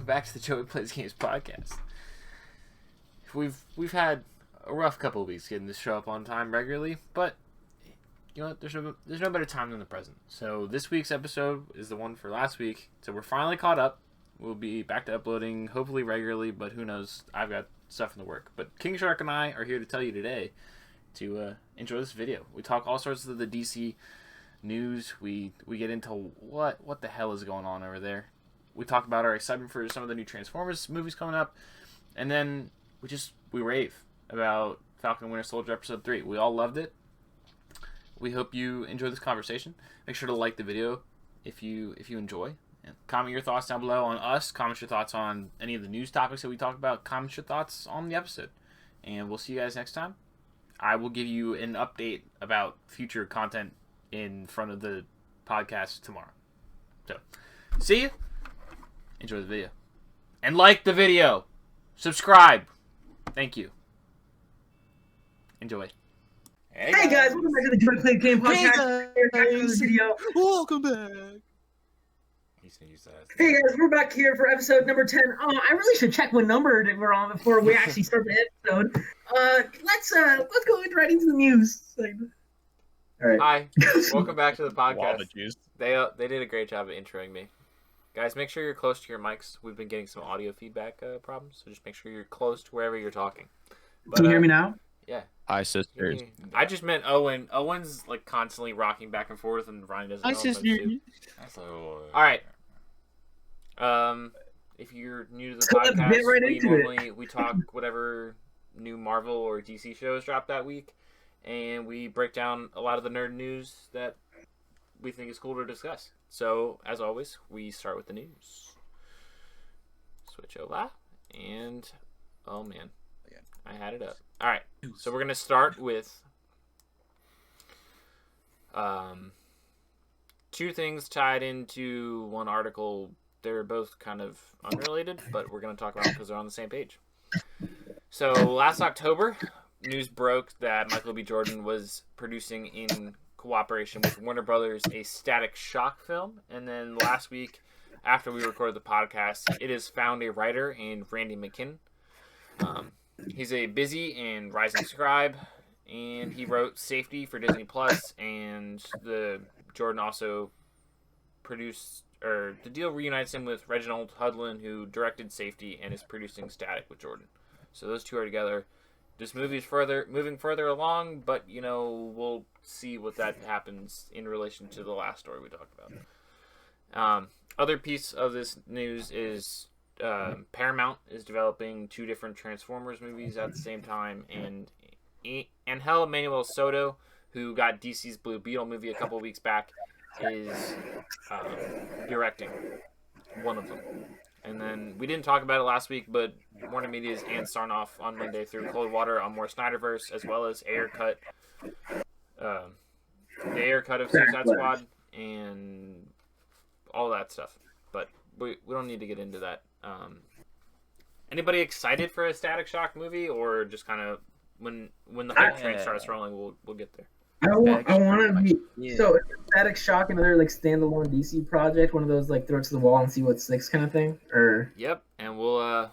back to the Joey Plays Games podcast. We've had a rough couple of weeks getting this show up on time regularly, but you know what? There's no better time than the present. So this week's episode is the one for last week. So we're finally caught up. We'll be back to uploading hopefully regularly, but who knows? I've got stuff in the work. But King Shark and I are here to tell you today to enjoy this video. We talk all sorts of the DC news. We get into what the hell is going on over there. We talk about our excitement for some of the new Transformers movies coming up, and then we rave about Falcon and Winter Soldier Episode 3. We all loved it. We hope you enjoy this conversation. Make sure to like the video if you enjoy. And comment your thoughts down below on us. Comment your thoughts on any of the news topics that we talk about. Comment your thoughts on the episode. And we'll see you guys next time. I will give you an update about future content in front of the podcast tomorrow. So, see you. Enjoy the video. And like the video. Subscribe. Thank you. Enjoy. Hey guys, welcome back to the Joy Play Game podcast. Video. Welcome back. Hey guys, we're back here for episode number 10. I really should check what number that we're on before we actually start the episode. Let's go right into the news. All right. Hi, welcome back to the podcast. They did a great job of introing me. Guys, make sure you're close to your mics. We've been getting some audio feedback problems, so just make sure you're close to wherever you're talking. But, can you hear me now? Yeah. Hi, sisters. I just meant Owen. Owen's like constantly rocking back and forth, and Ryan doesn't know. Hi, sister. All right. If you're new to the podcast, we talk whatever new Marvel or DC shows dropped that week, and we break down a lot of the nerd news that we think is cool to discuss. So, as always, we start with the news. Switch over, and oh man, I had it up. All right, so we're gonna start with two things tied into one article. They're both kind of unrelated, but we're gonna talk about them because they're on the same page. So last October, news broke that Michael B. Jordan was producing in cooperation with Warner Brothers a Static Shock film, and then last week, after we recorded the podcast, it has found a writer named Randy McKinn. He's a busy and rising scribe, and he wrote Safety for Disney Plus, and the Jordan also produced, or the deal reunites him with Reginald Hudlin, who directed Safety and is producing Static with Jordan. So those two are together. This movie's moving further along, but you know, we'll see what that happens in relation to the last story we talked about. Other piece of this news is Paramount is developing two different Transformers movies at the same time, and Angel Manuel Soto, who got DC's Blue Beetle movie a couple of weeks back, is directing one of them. And then we didn't talk about it last week, but Warner Media's Ann Sarnoff on Monday threw cold water on more SnyderVerse, as well as the Ayer cut of Suicide Squad and all that stuff. But we don't need to get into that. Anybody excited for a Static Shock movie, or just kind of when the hype train starts rolling, we'll get there. I want to be so Static Shock, another like standalone DC project, one of those like throw it to the wall and see what sticks kind of thing. Or yep, and we're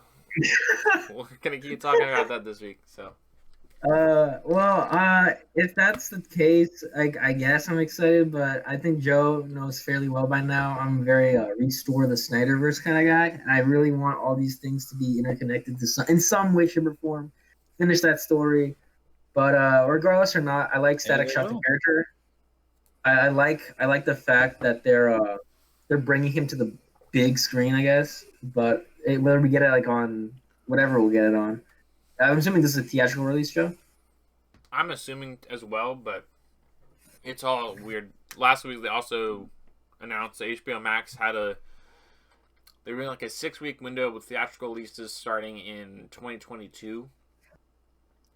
gonna keep talking about that this week. So, if that's the case, I guess I'm excited, but I think Joe knows fairly well by now. I'm very restore the SnyderVerse kind of guy, and I really want all these things to be interconnected in some way, shape, or form. Finish that story. But regardless or not, I like Static Shock the character. I like the fact that they're bringing him to the big screen, I guess. But whether we get it like on whatever we'll get it on, I'm assuming this is a theatrical release, Joe. I'm assuming as well, but it's all weird. Last week they also announced that HBO Max they were in like a 6-week window with theatrical releases starting in 2022.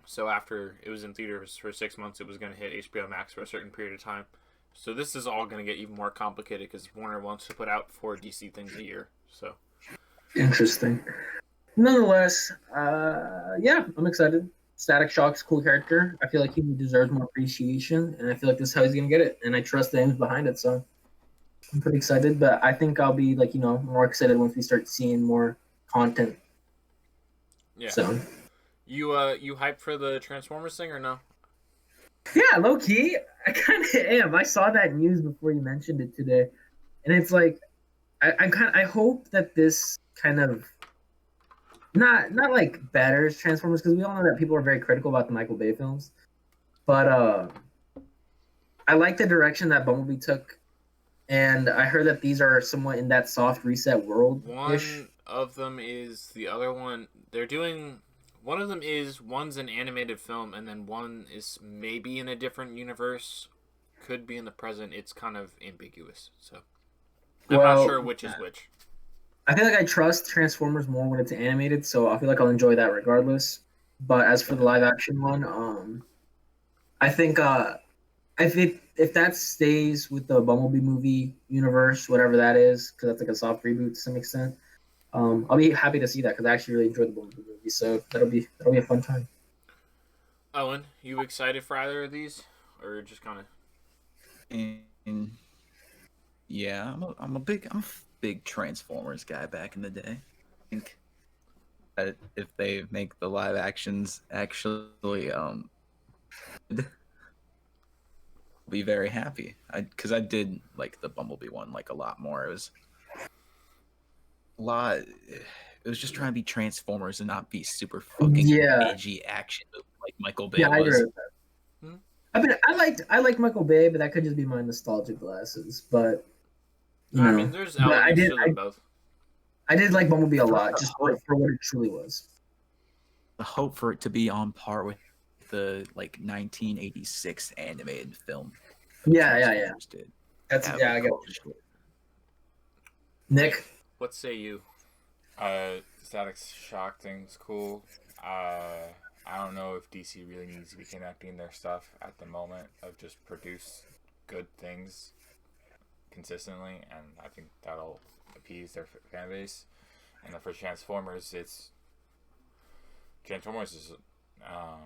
So after it was in theaters for 6 months, it was going to hit HBO Max for a certain period of time. So this is all going to get even more complicated because Warner wants to put out 4 DC things a year. So interesting. Nonetheless, I'm excited. Static Shock's a cool character. I feel like he deserves more appreciation, and I feel like this is how he's going to get it. And I trust the names behind it, so I'm pretty excited. But I think I'll be more excited once we start seeing more content. Yeah. So You hyped for the Transformers thing or no? yeah, low key, I kind of am. I saw that news before you mentioned it today, and it's like I hope that this kind of not like betters Transformers, because we all know that people are very critical about the Michael Bay films, but I like the direction that Bumblebee took, and I heard that these are somewhat in that soft reset world. One of them is the other one. They're doing. One of them is one's an animated film, and then one is maybe in a different universe. Could be in the present. It's kind of ambiguous, so I'm not sure which is which. I feel like I trust Transformers more when it's animated, so I feel like I'll enjoy that regardless. But as for the live action one, I think if that stays with the Bumblebee movie universe, whatever that is, because that's like a soft reboot to some extent, I'll be happy to see that because I actually really enjoyed the Bumblebee movie, so that'll be a fun time. Owen, you excited for either of these, or just kind of? And yeah, I'm a big Transformers guy back in the day. I think that if they make the live actions actually be very happy. Because I did like the Bumblebee one like a lot more. It was a lot. It was just trying to be Transformers and not be super fucking edgy action like Michael Bay was. I agree with that. I mean, I like Michael Bay, but that could just be my nostalgic glasses. But I mean, there's elements to them both. I did like Bumblebee a lot, just for what it truly was. The hope for it to be on par with the 1986 animated film. Yeah. Did. I get it. Nick, what say you? Static Shock thing's cool. I don't know if DC really needs to be connecting their stuff at the moment of just produce good things consistently, and I think that'll appease their fan base. And then for Transformers, Transformers is I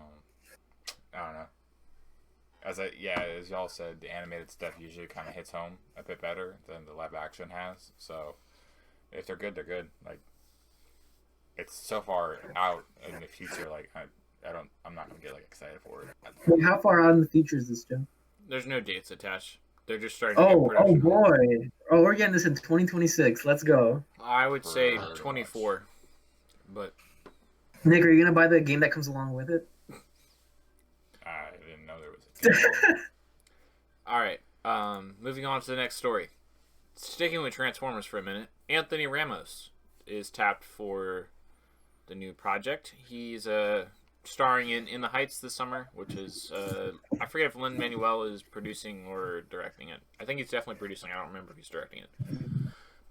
don't know. As y'all said, the animated stuff usually kind of hits home a bit better than the live action has. So if they're good, they're good. Like, it's so far out in the future. Like, I'm not gonna get excited for it. Well, how far out in the future is this, Joe? There's no dates attached. They're just starting to get production. Oh boy! Oh, we're getting this in 2026. Let's go. I would say 24, but Nick, are you gonna buy the game that comes along with it? I didn't know there was a game. All right. Moving on to the next story. Sticking with Transformers for a minute, Anthony Ramos is tapped for the new project. He's starring in The Heights this summer, which is I forget if Lin-Manuel is producing or directing it. I think he's definitely producing. I don't remember if he's directing it.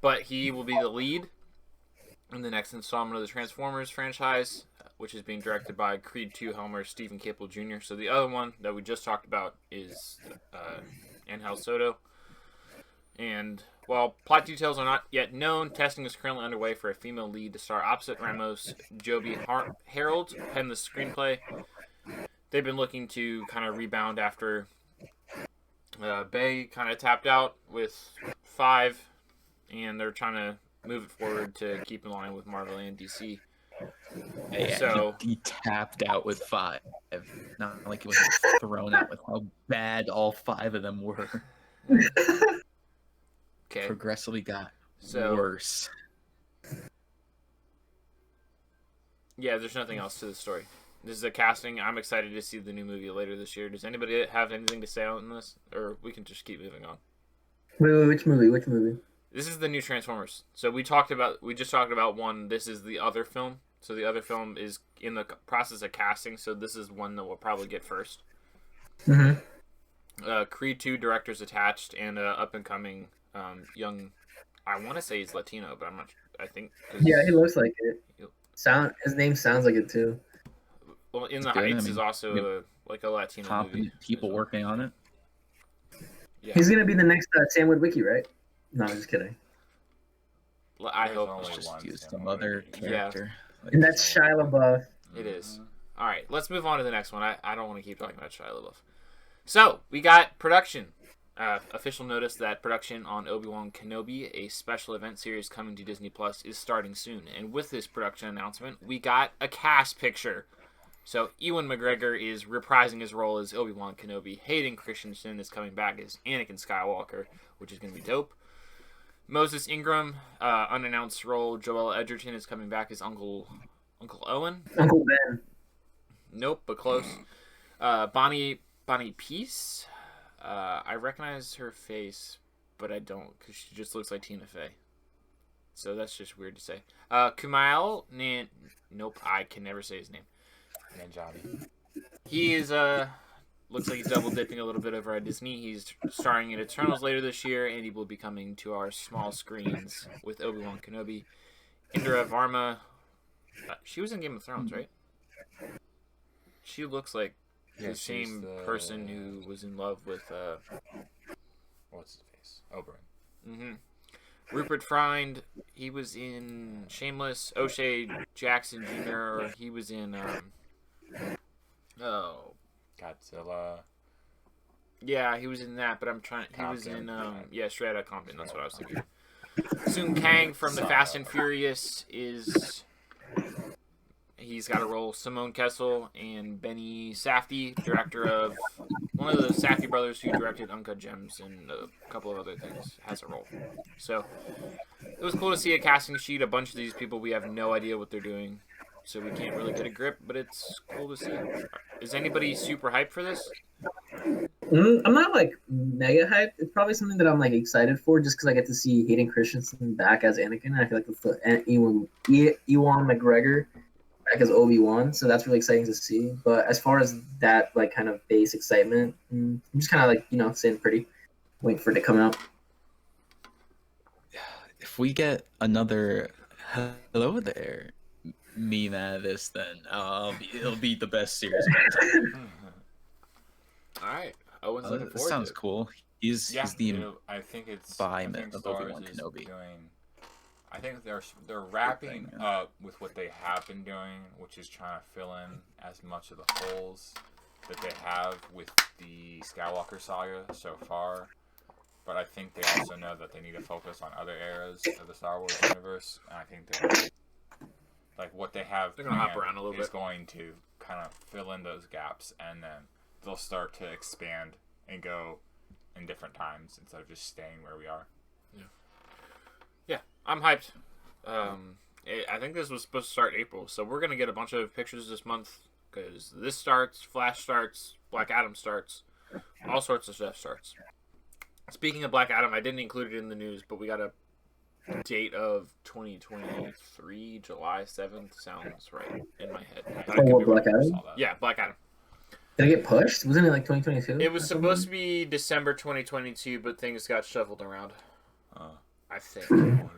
But he will be the lead in the next installment of the Transformers franchise, which is being directed by Creed 2 helmer Stephen Caple Jr. So the other one that we just talked about is Angel Soto. And while plot details are not yet known, testing is currently underway for a female lead to star opposite Ramos. Joby Harold penned the screenplay. They've been looking to kind of rebound after Bay kind of tapped out with 5, and they're trying to move it forward to keep in line with Marvel and DC. Yeah, so he tapped out with 5. Not like he was thrown out with how bad all 5 of them were. Okay. Progressively got worse. Yeah, there's nothing else to the story. This is a casting. I'm excited to see the new movie later this year. Does anybody have anything to say on this? Or we can just keep moving on. Wait, which movie? Which movie? This is the new Transformers. So we just talked about one. This is the other film. So the other film is in the process of casting. So this is one that we'll probably get first. Mm-hmm. Creed 2 directors attached, and up and coming young. I want to say he's Latino, but I'm not. I think. Yeah, he looks like it. His name sounds like it too. Well, In the Heights is also a Latino movie. People working on it. Yeah. He's gonna be the next Sam Witwicky, right? No, I'm just kidding. I hope only Just one use Sam some other Witwicky. character. And that's Shia LaBeouf. it is. All right, let's move on to the next one. I don't want to keep talking about Shia LaBeouf. So we got production Official notice that production on Obi-Wan Kenobi, a special event series coming to Disney Plus, is starting soon. And with this production announcement, we got a cast picture. So Ewan McGregor is reprising his role as Obi-Wan Kenobi. Hayden Christensen is coming back as Anakin Skywalker, which is going to be dope. Moses Ingram, unannounced role. Joel Edgerton is coming back as Uncle Owen. Uncle Ben. Nope, but close. Bonnie Peace. I recognize her face, but I don't because she just looks like Tina Fey. So that's just weird to say. Kumail nope, I can never say his name. Nanjiani. He is looks like he's double dipping a little bit over at Disney. He's starring in Eternals later this year, and he will be coming to our small screens with Obi-Wan Kenobi. Indra Varma, she was in Game of Thrones, right? She looks like the same person who was in love with what's his face? Oberyn. Mm-hmm. Rupert Friend, he was in Shameless. O'Shea Jackson Jr., he was in Godzilla. Yeah, he was in that, but he was in Straight Outta Compton, that's what I was thinking. Sung Kang from the Fast and Furious he's got a role. Simone Kessel and Benny Safdie, director of one of the Safdie brothers who directed Uncut Gems and a couple of other things, has a role. So it was cool to see a casting sheet. A bunch of these people, we have no idea what they're doing, so we can't really get a grip, but it's cool to see. Is anybody super hyped for this? I'm not like mega hyped. It's probably something that I'm like excited for, just because I get to see Hayden Christensen back as Anakin. I feel like Ewan McGregor back as Obi-Wan, so that's really exciting to see. But as far as that like kind of base excitement, I'm just kind of like staying pretty, waiting for it to come out. If we get another hello there meme out of this, then it'll be the best series of all time. All right, Owen's looking forward sounds to it. Cool. He's the I think it's embodiment of Obi-Wan Kenobi. I think they're wrapping up with what they have been doing, which is trying to fill in as much of the holes that they have with the Skywalker saga so far. But I think they also know that they need to focus on other eras of the Star Wars universe, and I think they're like what they have. They're gonna hop around a little bit. Is going to kind of fill in those gaps, and then they'll start to expand and go in different times instead of just staying where we are. Yeah, I'm hyped. I think this was supposed to start April, so we're gonna get a bunch of pictures this month because this starts, Flash starts, Black Adam starts, all sorts of stuff starts. Speaking of Black Adam, I didn't include it in the news, but we got a date of 2023, July 7th. Sounds right in my head. Black Adam? Yeah, Black Adam. Did it get pushed? Wasn't it like 2022? It was supposed to be December 2022, but things got shuffled around. I think.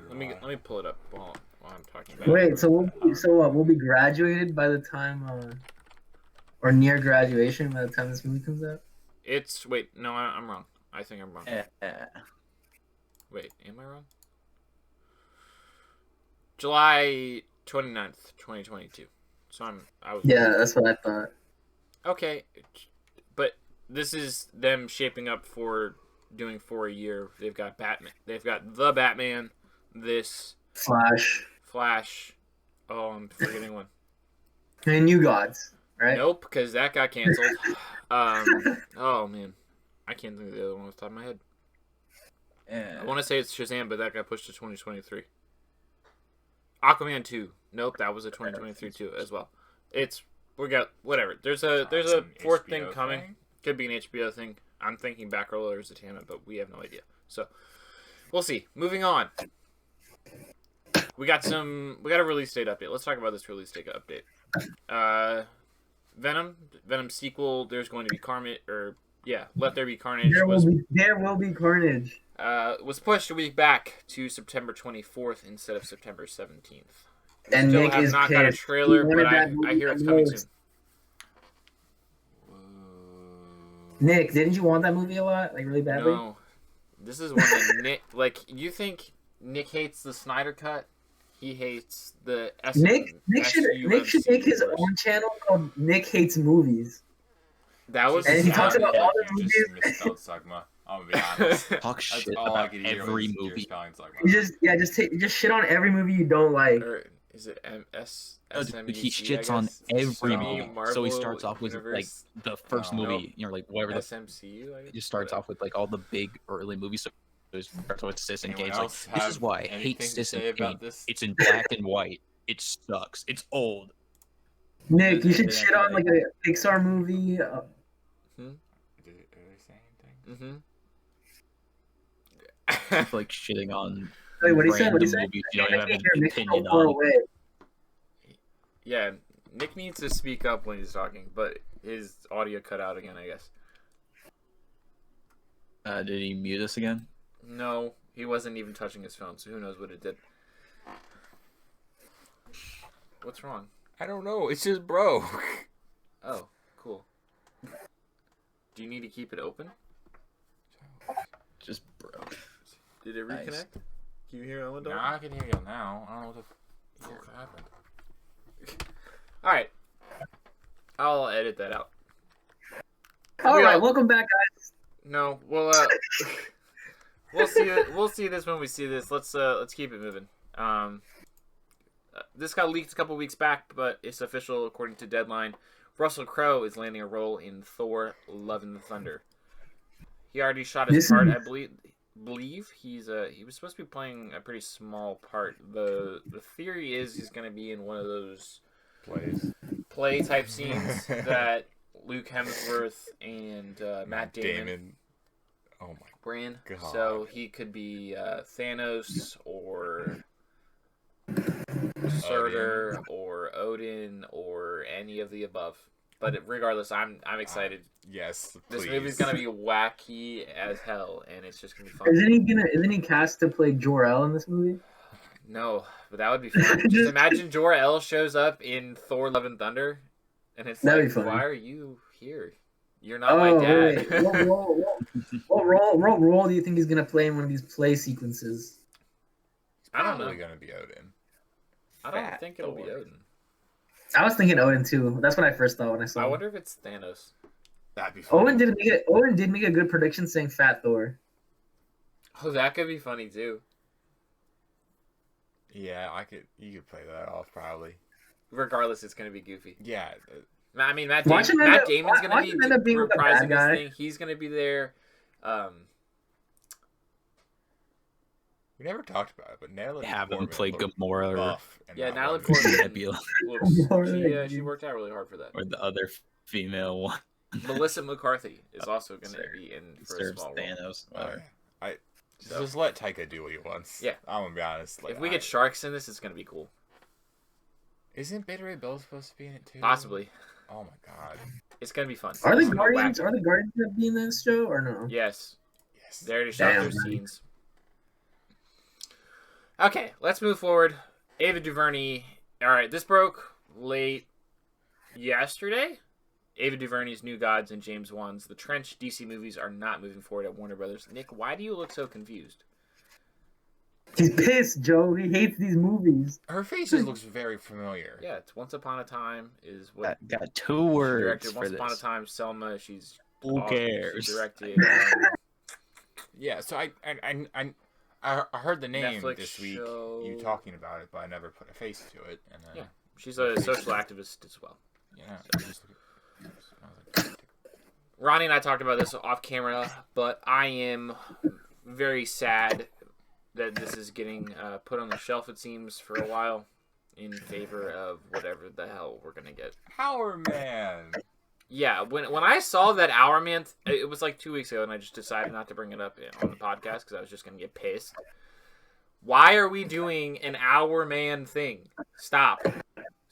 Let me pull it up while I'm talking about it. Wait, so we'll be graduated by the time, or near graduation by the time this movie comes out? No, I'm wrong. I think I'm wrong. Wait, am I wrong? July 29th, 2022. So Yeah, that's what I thought. Okay, but this is them shaping up for doing for a year. They've got Batman. They've got the Batman. This Flash. Oh, I'm forgetting one. And New Gods, right? Nope, because that got canceled. Oh man, I can't think of the other one off the top of my head. Yeah. I want to say it's Shazam, but that got pushed to 2023. Aquaman 2. Nope, that was a 2023 too as well. We got whatever. There's a fourth thing coming. Could be an HBO thing. I'm thinking Backroller or Zatanna, but we have no idea. So we'll see. Moving on. We got a release date update. Let's talk about this release date update. Venom sequel. There's going to be Carnage, Let There Be Carnage. There will be Carnage. Was pushed a week back to September 24th instead of September 17th. And Still Nick have is not got a pissed. trailer, but I hear it's coming soon. Nick, didn't you want that movie a lot, like really badly? No, this is one that Nick. Like, you think Nick hates the Snyder Cut? He hates the Nick should make his own channel called Nick Hates Movies. That was. And he talks about all the movies. Misspelled Sagma. I'm gonna be honest. Talk That's shit all I about could hear every was your movie. spellings like You just shit on every movie you don't like. Or is it S No, SMUC? dude, he I shits on guess? every Sony movie. So he starts Marvel off with like Universe? the first No. movie, you know, like whatever the SMCU. I guess? he just starts off with like all the big early movies. So it starts with Citizen Anyone Kane's like, else this is have why I hate anything to Citizen say Kane. about this? It's in black and white. It sucks. It's old. Nick, you should Then shit on like a Pixar movie. Are they saying anything? Mm-hmm. Like shitting on Wait, what he said? What he random said? movies you don't I have can't an hear Nick so opinion far on. away. Yeah, Nick needs to speak up when he's talking, but his audio cut out again, I guess. Did he mute us again? No, he wasn't even touching his phone, so who knows what it did. What's wrong? I don't know. It's just broke. Oh, cool. Do you need to keep it open? Just broke. Did it reconnect? Nice. Can you hear Ellen? No, I can hear you now. I don't know what the fuck happened. Alright. I'll edit that out. All We right, all- welcome back, guys. No, we'll see it. We'll see this when we see this. Let's keep it moving. This got leaked a couple weeks back, but it's official according to Deadline. Russell Crowe is landing a role in Thor: Love and Thunder. He already shot his part. I believe he was supposed to be playing a pretty small part. The theory is he's going to be in one of those play type scenes that Luke Hemsworth and Matt Damon Oh my ran. God. So he could be Thanos or Surtur or Odin or any of the above. But regardless, I'm excited. Yes, This please. movie's gonna be wacky as hell, and it's just gonna be fun. Isn't he cast to play Jor-El in this movie? No, but that would be fun. Just imagine Jor-El shows up in Thor: Love and Thunder, and it's That'd like, be funny. why are you here? You're not my dad. Wait. What role do you think he's gonna play in one of these play sequences? I don't Probably know. gonna be Odin. I don't Fat think it'll be Thor. Odin. I was thinking Odin too. That's what I first thought when I saw I him. wonder if it's Thanos. That'd be fun. Owen did make a good prediction saying Fat Thor. Oh, that could be funny too. Yeah, you could play that off probably. Regardless, it's gonna be goofy. Yeah. I mean, Matt Watch him Damon's watch gonna be him end up being with a bad reprising guy. his thing. He's gonna be there. We never talked about it, but Natalie Have him Portman play looked Gamora or, buff in Yeah, that Natalie one. Portman Nebula looks. She worked out really hard for that. or the other female one. Melissa McCarthy is also going to Sorry. be in for a Serves small role. Thanos. Just let Taika do what he wants. Yeah. I'm gonna be honest. Like, If we get sharks in this, it's going to be cool. isn't Beta Ray Bill supposed to be in it too? Possibly. Oh my god. It's going to be fun. Are the It's gonna be Guardians wacky. gonna be in this show or no? Yes. Yes. They already shot Damn. their scenes. Okay, let's move forward. Ava DuVernay. All right, this broke late yesterday. Ava DuVernay's New Gods and James Wan's The Trench DC movies are not moving forward at Warner Brothers. Nick, why do you look so confused? He's pissed, Joe. He hates these movies. Her face just looks very familiar. Yeah, it's Once Upon a Time is what Got 2 she words directed. for Once Upon a this. Time, Selma. She's Who awesome. cares? She directed Yeah. So I heard the name Netflix this week. show. You talking about it, but I never put a face to it. And then Yeah. She's a social activist as well. yeah. I was like, Ronnie and I talked about this off camera, but I am very sad that this is getting put on the shelf, it seems, for a while in favor of whatever the hell we're going to get. Power Man. Yeah, when I saw that Hour Man, it was like 2 weeks ago, and I just decided not to bring it up on the podcast because I was just going to get pissed. Why are we doing an Hour Man thing? Stop.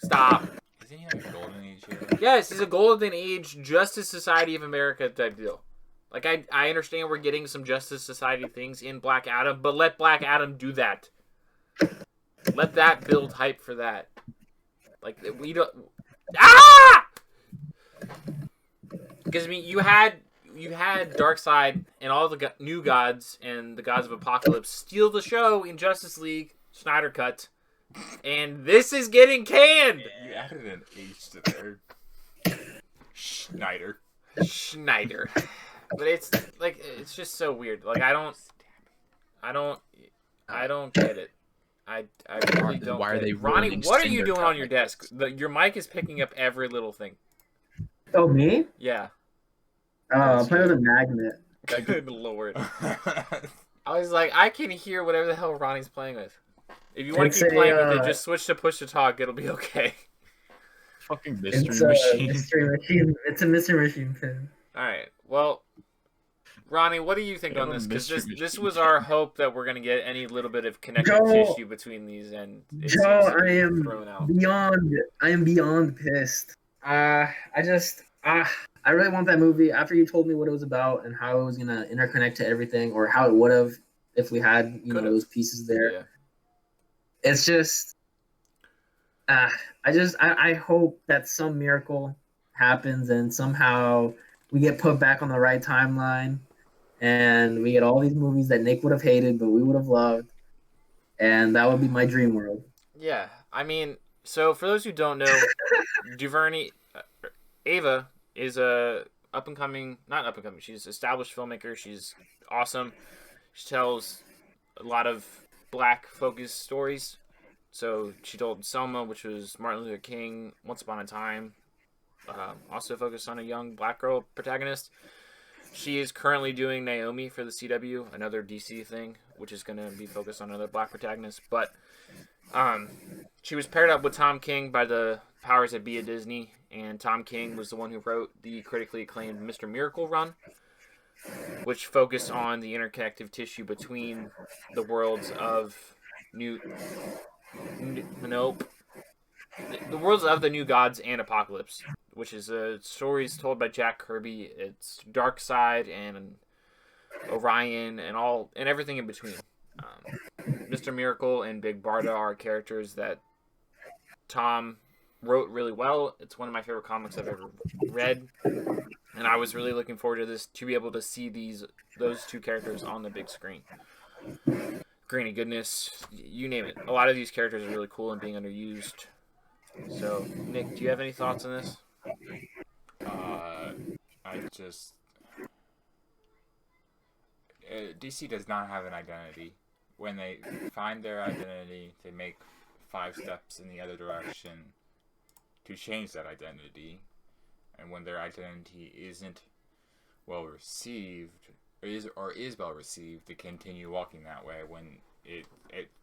Isn't he like a golden age hero? Yes, he's a Golden Age Justice Society of America type deal. Like, I understand we're getting some Justice Society things in Black Adam, but let Black Adam do that. Let that build hype for that. Like, we don't... Ah! Because, I mean, you had Darkseid and all the new gods and the gods of Apocalypse steal the show in Justice League, Snyder Cut, and this is getting canned! You added an H to there. Schneider. Schneider. But it's like it's just so weird. Like I don't get it. I really don't. Why are get they it. Ronnie, ruining what are you Cinder doing on your comics? desk? Your mic is picking up every little thing. Oh, me? Yeah. I'll play with a magnet. Good lord. I was like, I can hear whatever the hell Ronnie's playing with. If you want It's to keep a, playing with it, just switch to push to talk. It'll be okay. Fucking It's mystery a machine. mystery machine. It's a mystery machine pin. All right. Well, Ronnie, what do you think We on have a this? Because mystery this machine. was our hope that we're gonna get any little bit of connective Joe- tissue between these, and it Joe, seems to I be am thrown out. beyond pissed. I really want that movie. After you told me what it was about and how it was gonna interconnect to everything, or how it would have if we had, Could've. those pieces there. Yeah. It's just, I hope that some miracle happens and somehow we get put back on the right timeline, and we get all these movies that Nick would have hated but we would have loved, and that would be my dream world. Yeah. I mean, so for those who don't know, DuVernay, Ava is a not up and coming. She's an established filmmaker. She's awesome. She tells a lot of black focused stories. So she told Selma, which was Martin Luther King, Once Upon a Time. Also focused on a young black girl protagonist. She is currently doing Naomi for the CW, another DC thing, which is going to be focused on another black protagonist. But she was paired up with Tom King by the powers that be at Disney, and Tom King was the one who wrote the critically acclaimed Mr. Miracle run, which focused on the interconnective tissue between the worlds of the worlds of the New Gods and Apocalypse, which is stories told by Jack Kirby. It's Dark Side and Orion and everything in between. Mr. Miracle and Big Barda are characters that Tom wrote really well. It's one of my favorite comics I've ever read, and I was really looking forward to this, to be able to see those two characters on the big screen. Granny Goodness, you name it. A lot of these characters are really cool and being underused. So, Nick, do you have any thoughts on this? DC does not have an identity. When they find their identity, they make 5 steps in the other direction to change that identity. And when their identity isn't well received, or is well received, they continue walking that way. When it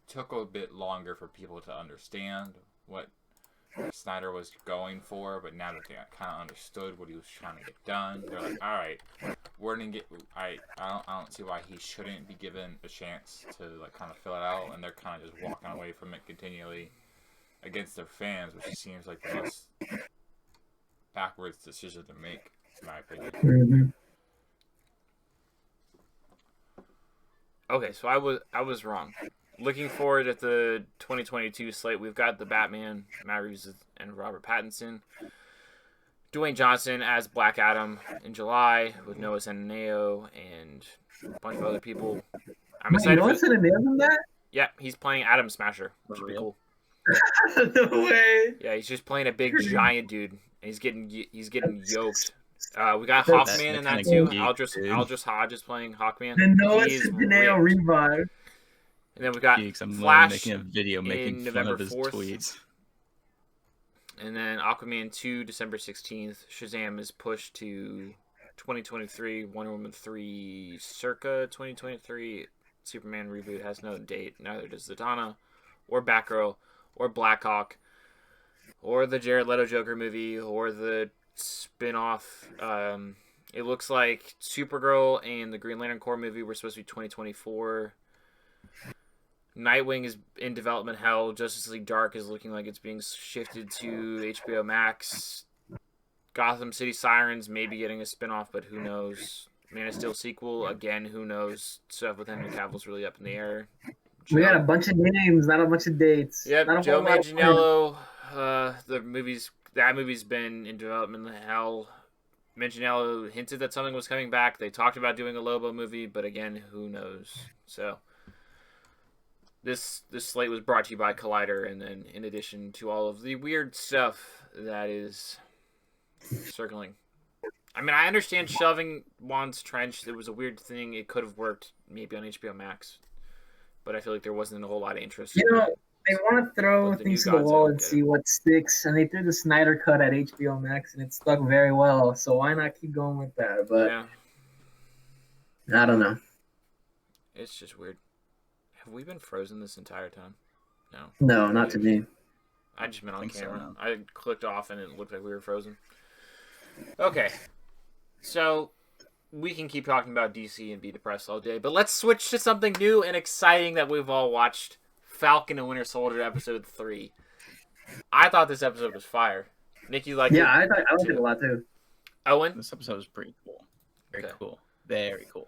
took a bit longer for people to understand what Snyder was going for, but now that they kind of understood what he was trying to get done, they're like, all right, we're gonna get. I don't see why he shouldn't be given a chance to like kind of fill it out, and they're kind of just walking away from it continually against their fans, which seems like the most backwards decision to make, in my opinion. Mm-hmm. Okay, so I was wrong. Looking forward at the 2022 slate, we've got the Batman, Matt Reeves and Robert Pattinson. Dwayne Johnson as Black Adam in July with Noah Centineo and a bunch of other people. I'm excited Noah Centineo in that? Yeah, he's playing Atom Smasher, which would be cool. No way. Yeah, he's just playing a big giant dude, and he's getting yoked. We got Hawkman in that too. Aldris Hodge is playing Hawkman. The Noah Centineo revive. And then we got I'm Flash making a video making fun 4th of his tweets. And then Aquaman 2, December 16th. Shazam is pushed to 2023. Wonder Woman 3, circa 2023. Superman reboot has no date. Neither does Zatanna, or Batgirl, or Blackhawk, or the Jared Leto Joker movie, or the spin-off. It looks like Supergirl and the Green Lantern Corps movie were supposed to be 2024. Nightwing is in development hell. Justice League Dark is looking like it's being shifted to HBO Max. Gotham City Sirens may be getting a spinoff, but who knows? Man of Steel sequel, again, who knows? Stuff with Henry Cavill's really up in the air. We got a bunch of names, not a bunch of dates. Yep, Joe Manganiello. That movie's been in development hell. Manganiello hinted that something was coming back. They talked about doing a Lobo movie, but again, who knows? So this slate was brought to you by Collider, and then in addition to all of the weird stuff that is circling I mean, I understand shoving Juan's Trench. It was a weird thing. It could have worked maybe on HBO Max, but I feel like there wasn't a whole lot of interest. You know, they want to throw But the things new to the gods, I wall don't and get see it. what sticks, and they threw the Snyder cut at HBO Max, and it stuck very well. So why not keep going with that? But Yeah, I don't know. it's just weird. Have we been frozen this entire time? No. No, not to me. I just meant on think so, camera. no. I clicked off and it looked like we were frozen. Okay. So, we can keep talking about DC and be depressed all day, but let's switch to something new and exciting that we've all watched. Falcon and Winter Soldier episode 3. I thought this episode was fire. Nick, you liked it? Yeah, I liked it a lot too. Owen? This episode was pretty cool. Very Okay. cool. Very cool.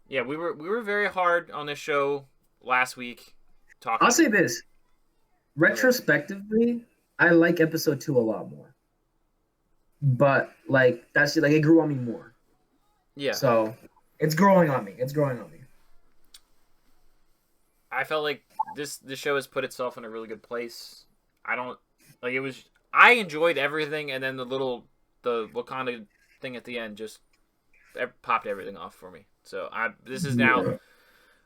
Yeah, we were very hard on this show last week. Talking. I'll say this. Retrospectively, I like episode 2 a lot more. But like that's like it grew on me more. Yeah. So it's growing on me. It's growing on me. I felt like this show has put itself in a really good place. I don't like it was. I enjoyed everything, and then the Wakanda thing at the end just popped everything off for me. So this is now.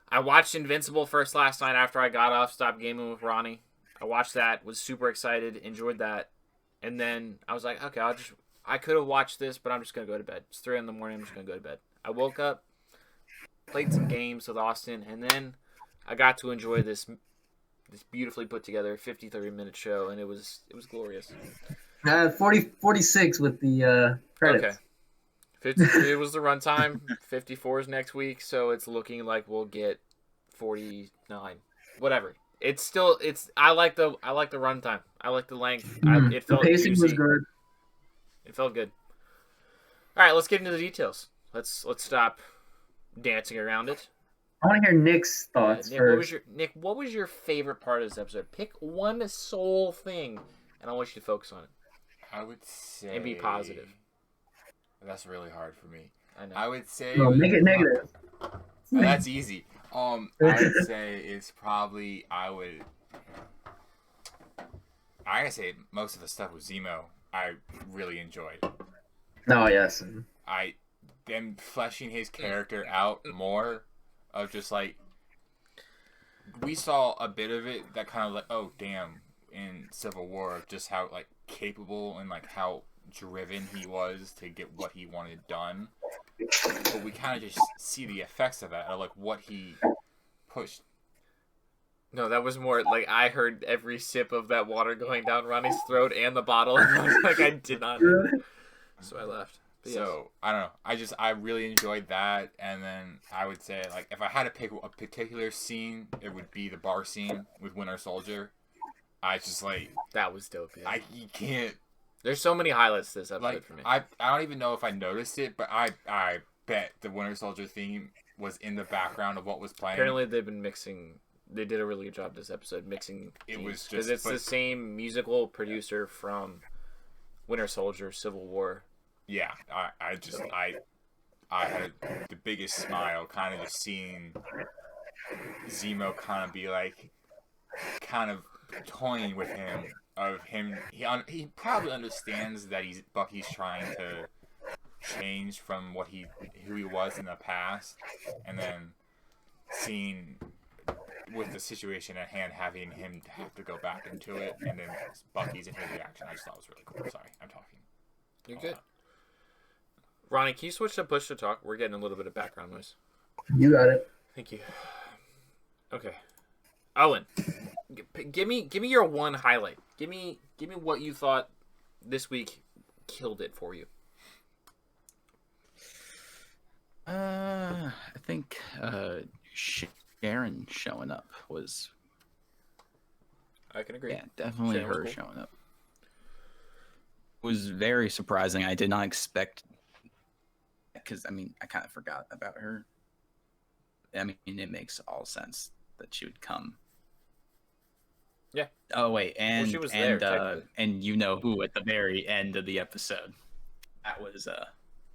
I watched Invincible last night after I got off, stopped gaming with Ronnie. I watched that, was super excited, enjoyed that, and then I was like, okay, I could have watched this, but I'm just gonna go to bed. It's 3 in the morning. I'm just gonna go to bed. I woke up, played some games with Austin, and then I got to enjoy this beautifully put together 30-minute show, and it was glorious. 46 with the credits. Okay. 53 was the runtime. 54 is next week, so it's looking like we'll get 49. Whatever. I like the runtime. I like the length. It felt the pacing juicy. was good. It felt good. All right, let's get into the details. Let's stop dancing around it. I want to hear Nick's thoughts first. What was your favorite part of this episode? Pick one sole thing, and I want you to focus on it. I would say And be positive. That's really hard for me. I know. I would say No, make it negative. That's easy. I would say it's probably I gotta say most of the stuff with Zemo I really enjoyed. No, yes. Them fleshing his character out more of just like we saw a bit of it that kind of like oh damn in Civil War of just how like capable and like how driven he was to get what he wanted done, but we kind of just see the effects of that, of like what he pushed. No, that was more like I heard every sip of that water going down Ronnie's throat and the bottle, and like I did not. So I left. But So I don't know. I really enjoyed that, and then I would say like if I had to pick a particular scene, it would be the bar scene with Winter Soldier. I just like that was dope. Yeah. you can't. There's so many highlights to this episode Like for me. I don't even know if I noticed it, but I bet the Winter Soldier theme was in the background of what was playing. Apparently, they've been mixing. They did a really good job this episode mixing. It was just- because it's but- the same musical producer from Winter Soldier, Civil War. Yeah, I had the biggest smile kind of just seeing Zemo kind of be like kind of toying with him of him he probably understands that Bucky's trying to change from who he was in the past, and then seeing with the situation at hand having him have to go back into it, and then Bucky's and his reaction I just thought was really cool. Sorry, I'm talking. You're good. Ronnie, can you switch to push to talk? We're getting a little bit of background noise. You got it. Thank you. Okay. Owen, give me your one highlight. Give me what you thought this week killed it for you. I think Sharon showing up was I can agree. yeah, definitely Sharon was her cool. showing up. Was very surprising. I did not expect because I mean I kind of forgot about her. I mean it makes all sense that she would come. Yeah. Oh wait, and she was there, technically. and you know who at the very end of the episode. That was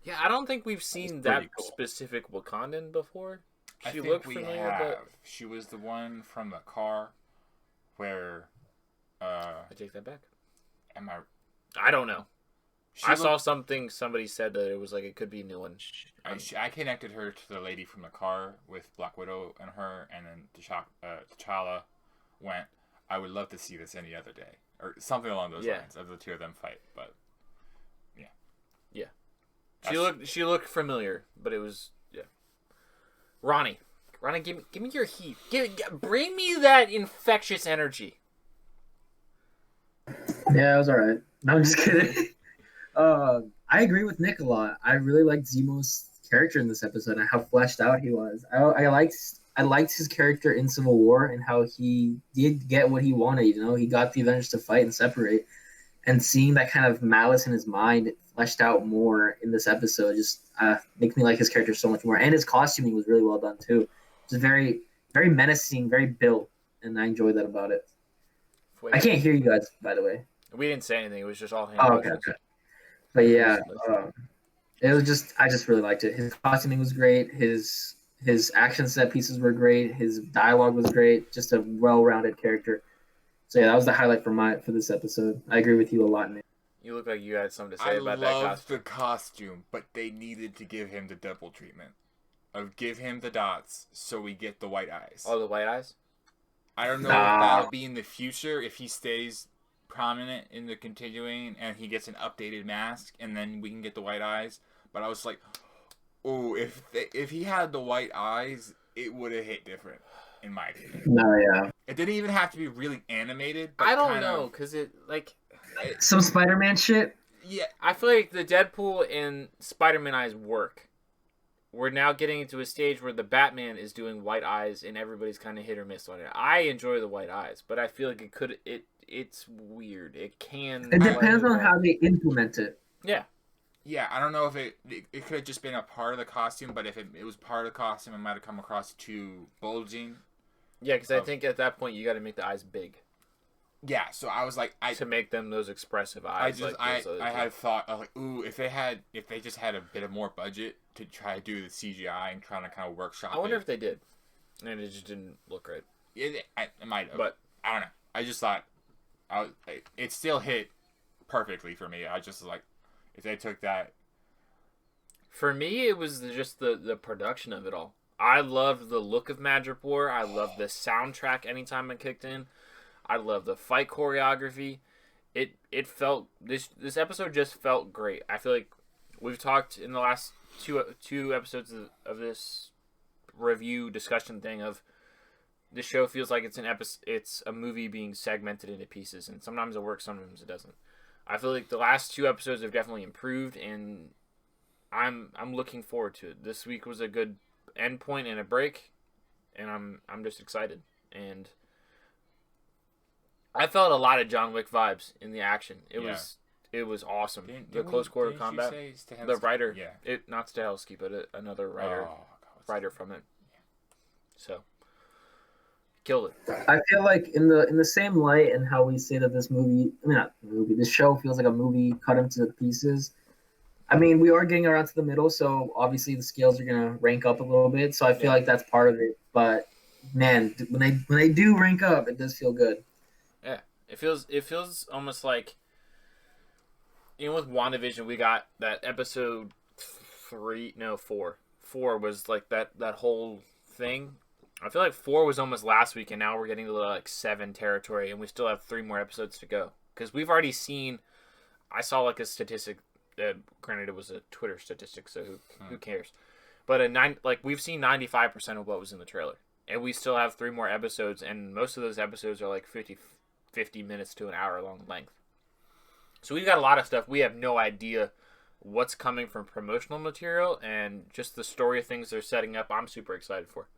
Yeah, I don't think we've seen pretty that cool. specific Wakandan before. I She think looked we familiar, have. but She was the one from the car where I take that back. am I I don't know. I saw something. Somebody said that it was like it could be a new one. I connected her to the lady from the car with Black Widow and her, and then T'Challa went, I would love to see this any other day. Or something along those lines of the two of them fight. But, yeah. Yeah. She looked familiar, but it was, Ronnie, give me your heat. Bring me that infectious energy. Yeah, it was alright. No, I'm just kidding. I agree with Nick a lot. I really liked Zemo's character in this episode and how fleshed out he was. I liked his character in Civil War and how he did get what he wanted. You know, he got the Avengers to fight and separate, and seeing that kind of malice in his mind fleshed out more in this episode just makes me like his character so much more. And his costuming was really well done too. It's very, very menacing, very built, and I enjoyed that about it. Wait, I can't hear you guys, by the way. We didn't say anything. It was just all hand Okay. But yeah, it was just I just really liked it. His costuming was great. His action set pieces were great. His dialogue was great. Just a well-rounded character. So yeah, that was the highlight for this episode. I agree with you a lot, Nick. You look like you had something to say about that I costume. love the costume, but they needed to give him the double treatment. Give him the dots so we get the white eyes. Oh, the white eyes? I don't know if that'll be in the future, if he stays prominent in the continuing and he gets an updated mask and then we can get the white eyes. But I was like, oh, if he had the white eyes, it would have hit different, in my opinion. No, yeah. It didn't even have to be really animated. But I don't know, because some Spider-Man shit. Yeah, I feel like the Deadpool and Spider-Man eyes work. We're now getting into a stage where the Batman is doing white eyes and everybody's kind of hit or miss on it. I enjoy the white eyes, but I feel like it's weird. It depends on how they implement it. Yeah. Yeah, I don't know if it could have just been a part of the costume, but if it was part of the costume, it might have come across too bulging. Yeah, because I think at that point you got to make the eyes big. Yeah, so I was like, to make them those expressive eyes. I had thought, I was like, ooh, if they just had a bit of more budget to try to do the CGI and trying to kind of workshop. I wonder if they did, and it just didn't look right. It might have, but I don't know. I just thought, it still hit perfectly for me. I just was like, if they took that. For me, it was just the production of it all. I loved the look of Madripoor. I loved the soundtrack anytime it kicked in. I love the fight choreography. It felt this episode just felt great. I feel like we've talked in the last two episodes of this review discussion thing of this show feels like it's a movie being segmented into pieces, and sometimes it works, sometimes it doesn't. I feel like the last two episodes have definitely improved, and I'm looking forward to it. This week was a good end point and a break, and I'm just excited. And I felt a lot of John Wick vibes in the action. It was awesome. The close quarter combat. The writer, not Stahelski, but another writer from it. Yeah. So killed it. I feel like in the same light and how we say that this show feels like a movie cut into pieces. I mean, we are getting around to the middle, so obviously the scales are gonna rank up a little bit. So I feel like that's part of it. But man, when they do rank up, it does feel good. Yeah, it feels almost like, with WandaVision, we got that episode 4. 4 was like that whole thing. I feel like 4 was almost last week, and now we're getting to like 7 territory, and we still have 3 more episodes to go. Because we've already seen, I saw like a statistic. Granted, it was a Twitter statistic, so who cares? But we've seen 95% of what was in the trailer, and we still have 3 more episodes, and most of those episodes are like 50 minutes to an hour long length. So we've got a lot of stuff. We have no idea what's coming from promotional material, and just the story of things they're setting up. I'm super excited for.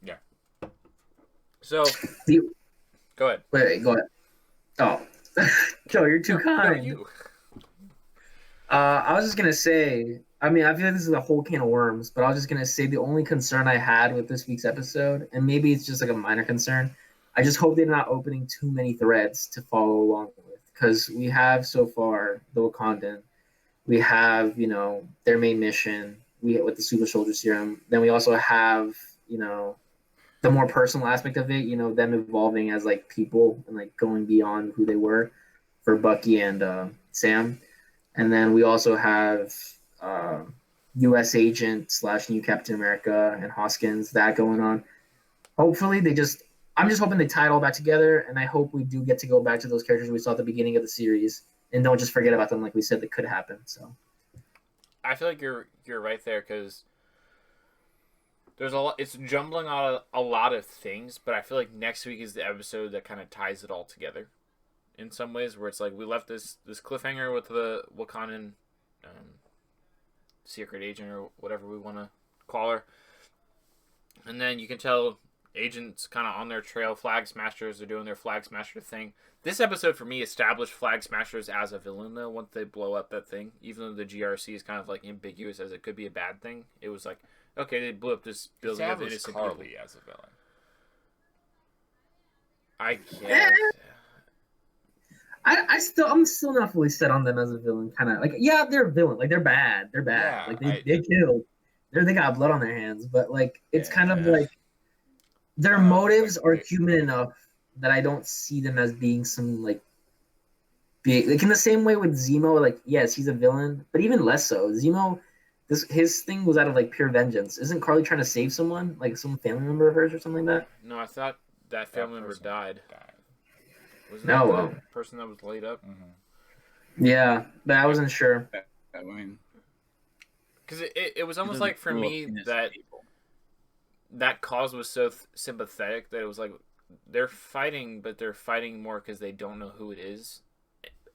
Yeah. So, go ahead. Wait, go ahead. Oh. Joe, you're too kind. You. I was just gonna say, I mean, I feel like this is a whole can of worms, but I was just gonna say the only concern I had with this week's episode, and maybe it's just like a minor concern, I just hope they're not opening too many threads to follow along with, because we have so far the Wakandan, we have their main mission, with the Super Soldier Serum, then we also have the more personal aspect of it, them evolving as like people and like going beyond who they were for Bucky and Sam. And then we also have U.S. Agent / New Captain America and Hoskins, that going on. Hopefully I'm just hoping they tie it all back together, and I hope we do get to go back to those characters we saw at the beginning of the series and don't just forget about them like we said that could happen. So I feel like you're right there, because there's a lot. It's jumbling on a lot of things, but I feel like next week is the episode that kind of ties it all together in some ways, where it's like we left this cliffhanger with the Wakandan secret agent or whatever we want to call her, and then you can tell Agents kind of on their trail. Flag Smashers are doing their Flag Smasher thing. This episode for me established Flag Smashers as a villain, though, once they blow up that thing. Even though the GRC is kind of like ambiguous as it could be a bad thing, it was like, okay, they blew up this building of innocent Carly people. as a villain. I guess. I'm still not fully set on them as a villain. Kind of like, yeah, they're a villain. Like, they're bad. They're bad. Yeah, like they killed. They got blood on their hands. But like, it's kind of like their motives are human enough that I don't see them as being some like big. Like in the same way with Zemo. Like, yes, he's a villain, but even less so. Zemo, his thing was out of like pure vengeance. Isn't Carly trying to save someone, like some family member of hers or something like that? No, I thought that family member died. Wasn't No, that the person that was laid up? Mm-hmm. Yeah, but I wasn't sure. I mean, because it was almost like for me that cause was so sympathetic that it was like they're fighting, but they're fighting more because they don't know who it is.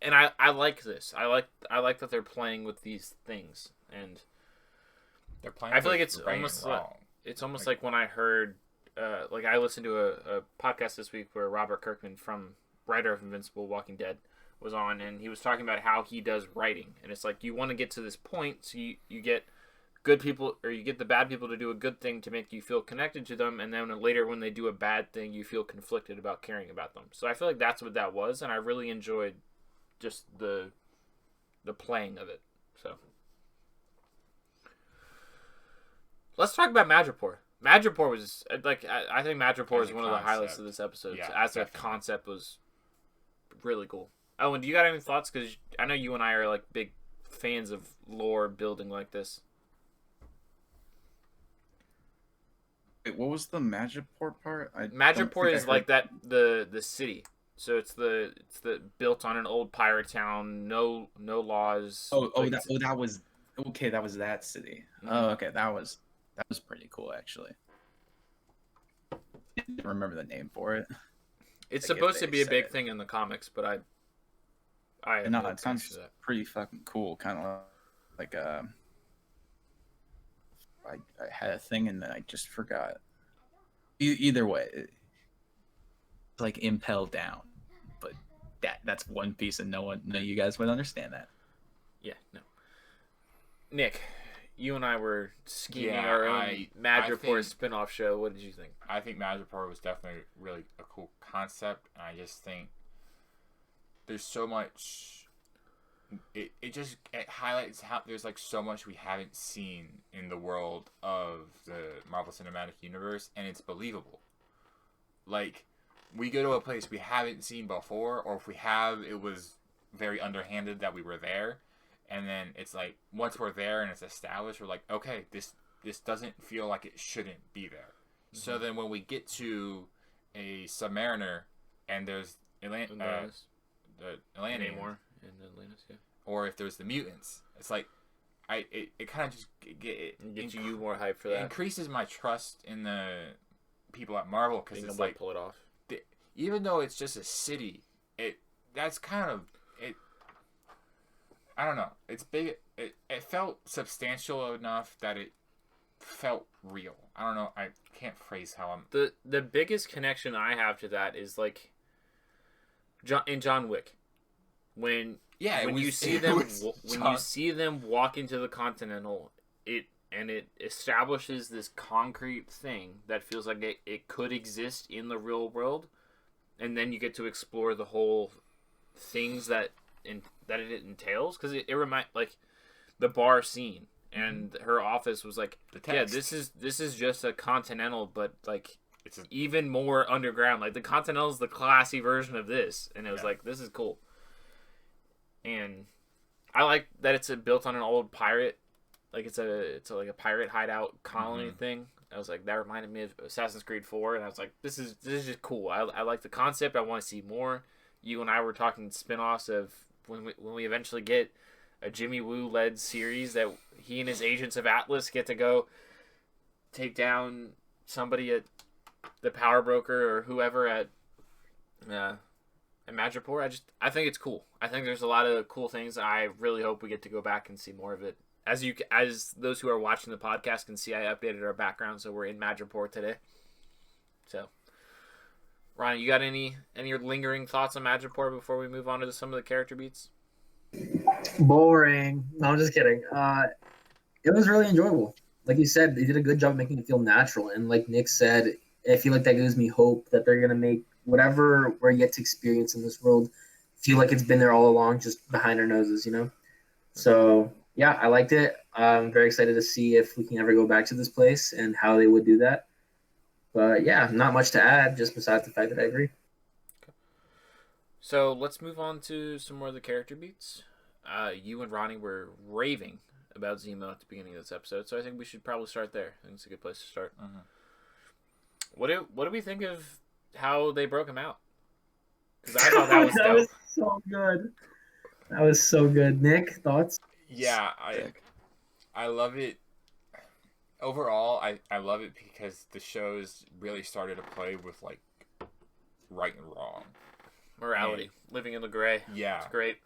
And I like this. I like that they're playing with these things, and They're playing. I feel like it's almost like when I heard like I listened to a podcast this week where Robert Kirkman, from writer of Invincible, Walking Dead, was on, and he was talking about how he does writing, and it's like you want to get to this point, so you get good people, or you get the bad people to do a good thing to make you feel connected to them, and then later when they do a bad thing, you feel conflicted about caring about them. So I feel like that's what that was, and I really enjoyed just the playing of it. So let's talk about Madripoor. Madripoor was like I think Madripoor is one of the highlights of this episode. Yeah, as a concept was really cool. Oh, and do you got any thoughts? Because I know you and I are like big fans of lore building like this. wait, what was the Madripoor part? Madripoor is like that the city. So it's the built on an old pirate town. No laws. That was okay. That was that city. Mhm. Oh, okay. That was pretty cool, actually. I didn't remember the name for it. It's Like, supposed if to they be a said big it. thing in the comics, but I No, it sounds pretty fucking cool. Kind of like I had a thing and then I just forgot. Either way, it's like Impel Down, but that's One Piece, and none of you guys would understand that. Yeah, no. Nick, you and I were scheming Yeah, our own I Madripoor think- spin-off show. What did you think? I think Madripoor was definitely really a cool concept, and I just think there's so much. It highlights how there's like so much we haven't seen in the world of the Marvel Cinematic Universe, and it's believable. Like, we go to a place we haven't seen before, or if we have, it was very underhanded that we were there, and then it's like once we're there and it's established, we're like, okay, this doesn't feel like it shouldn't be there. Mm-hmm. So then when we get to a Submariner and there's the Atlanteans, in Atlantis, yeah. or if there's the mutants, it's like it kind of just Gets you more hype for it that. increases my trust in the people at Marvel, because it's like pull it off. even though it's just a city, that's kind of it. I don't know. It's big. It felt substantial enough that it felt real. I don't know. I can't phrase how I'm. The biggest connection I have to that is like in John Wick, when you see them walk into the Continental, it establishes this concrete thing that feels like it could exist in the real world, and then you get to explore the whole things that it entails, because it remind like the bar scene and her office was like, yeah, this is just a Continental, but like it's even more underground. Like the Continental is the classy version of this, and it was like, this is cool. and I like that it's built on an old pirate, like it's like a pirate hideout colony thing. I was like, that reminded me of Assassin's Creed 4, and I was like, this is just cool. I like the concept. I want to see more. You and I were talking spin-offs of when we eventually get a Jimmy Woo led series that he and his agents of Atlas get to go take down somebody at the power broker or whoever at Madripoor. I think it's cool. I think there's a lot of cool things. I really hope we get to go back and see more of it. As those who are watching the podcast can see, I updated our background, so we're in Madripoor today. So, Ryan, you got any lingering thoughts on Madripoor before we move on to some of the character beats? Boring. No, I'm just kidding. It was really enjoyable. Like you said, they did a good job making it feel natural. And like Nick said, I feel like that gives me hope that they're gonna make whatever we're yet to experience in this world feel like it's been there all along, just behind our noses, you know? So yeah, I liked it. I'm very excited to see if we can ever go back to this place and how they would do that. But yeah, not much to add, just besides the fact that I agree. So let's move on to some more of the character beats. You and Ronnie were raving about Zemo at the beginning of this episode, so I think we should probably start there. I think it's a good place to start. What do we think of how they broke him out? Because I thought that was that dope. was so good. That was so good. Nick, thoughts? Yeah, I love it. Overall, I love it because the show's really started to play with like right and wrong. Morality, living in the gray. Yeah, It's great.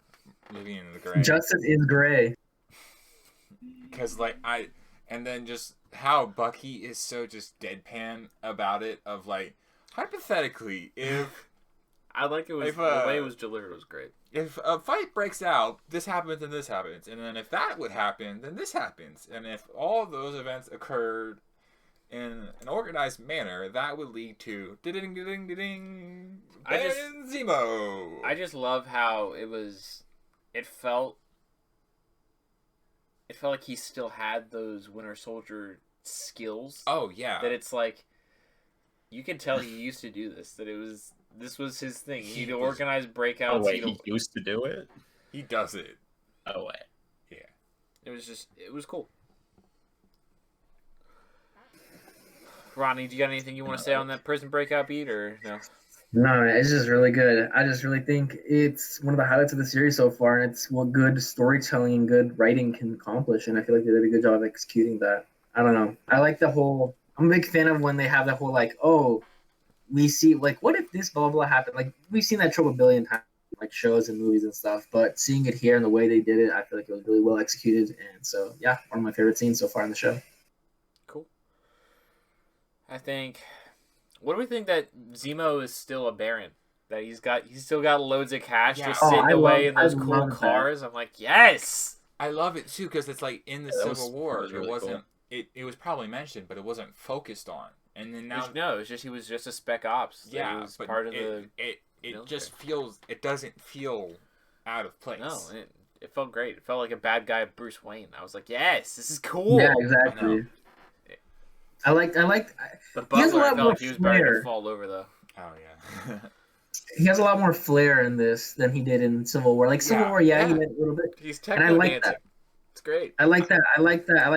living in the gray. Justice is gray. Because and then just how Bucky is so just deadpan about it. Of like, hypothetically, if I like it was If, the way it was delivered was great. if a fight breaks out, this happens and this happens, and then if that would happen, then this happens, and if all of those events occurred in an organized manner, that would lead to ding ding ding ding. Zemo. I just love how it felt like he still had those Winter Soldier skills. Oh yeah. That it's like you can tell he used to do this. That this was his thing. He'd organize breakouts. Oh wait, he used to do it. He does it. Oh wait. It was cool. Ronnie, do you got anything you want to say on that prison breakout beat or no? No, it's just really good. I just really think it's one of the highlights of the series so far, and it's what good storytelling and good writing can accomplish, and I feel like they did a good job of executing that. I don't know. I like the whole... I'm a big fan of when they have that whole, like, oh, we see, like, what if this blah, blah, blah happened? Like, we've seen that trope a billion times, like, shows and movies and stuff, but seeing it here and the way they did it, I feel like it was really well executed, and so, yeah, one of my favorite scenes so far in the show. Cool. I think... What do we think that Zemo is still a Baron? That he's still got loads of cash just sitting away in those cool cars? I'm like, yes! I love it too, because it's like in the Civil War, really it wasn't... cool. It was probably mentioned, but it wasn't focused on. And then now... No, it's just he was just a spec ops. Yeah, he was but part of it just feels... It doesn't feel out of place. No, it felt great. It felt like a bad guy Bruce Wayne. I was like, yes, this is cool. Yeah, exactly. I like. The He has a Butler, I lot felt more like he was about to flair. fall over, though. Oh, yeah. He has a lot more flair in this than he did in Civil War. Like Civil War, he had a little bit. He's And I like techno-dancing. that. It's great. I like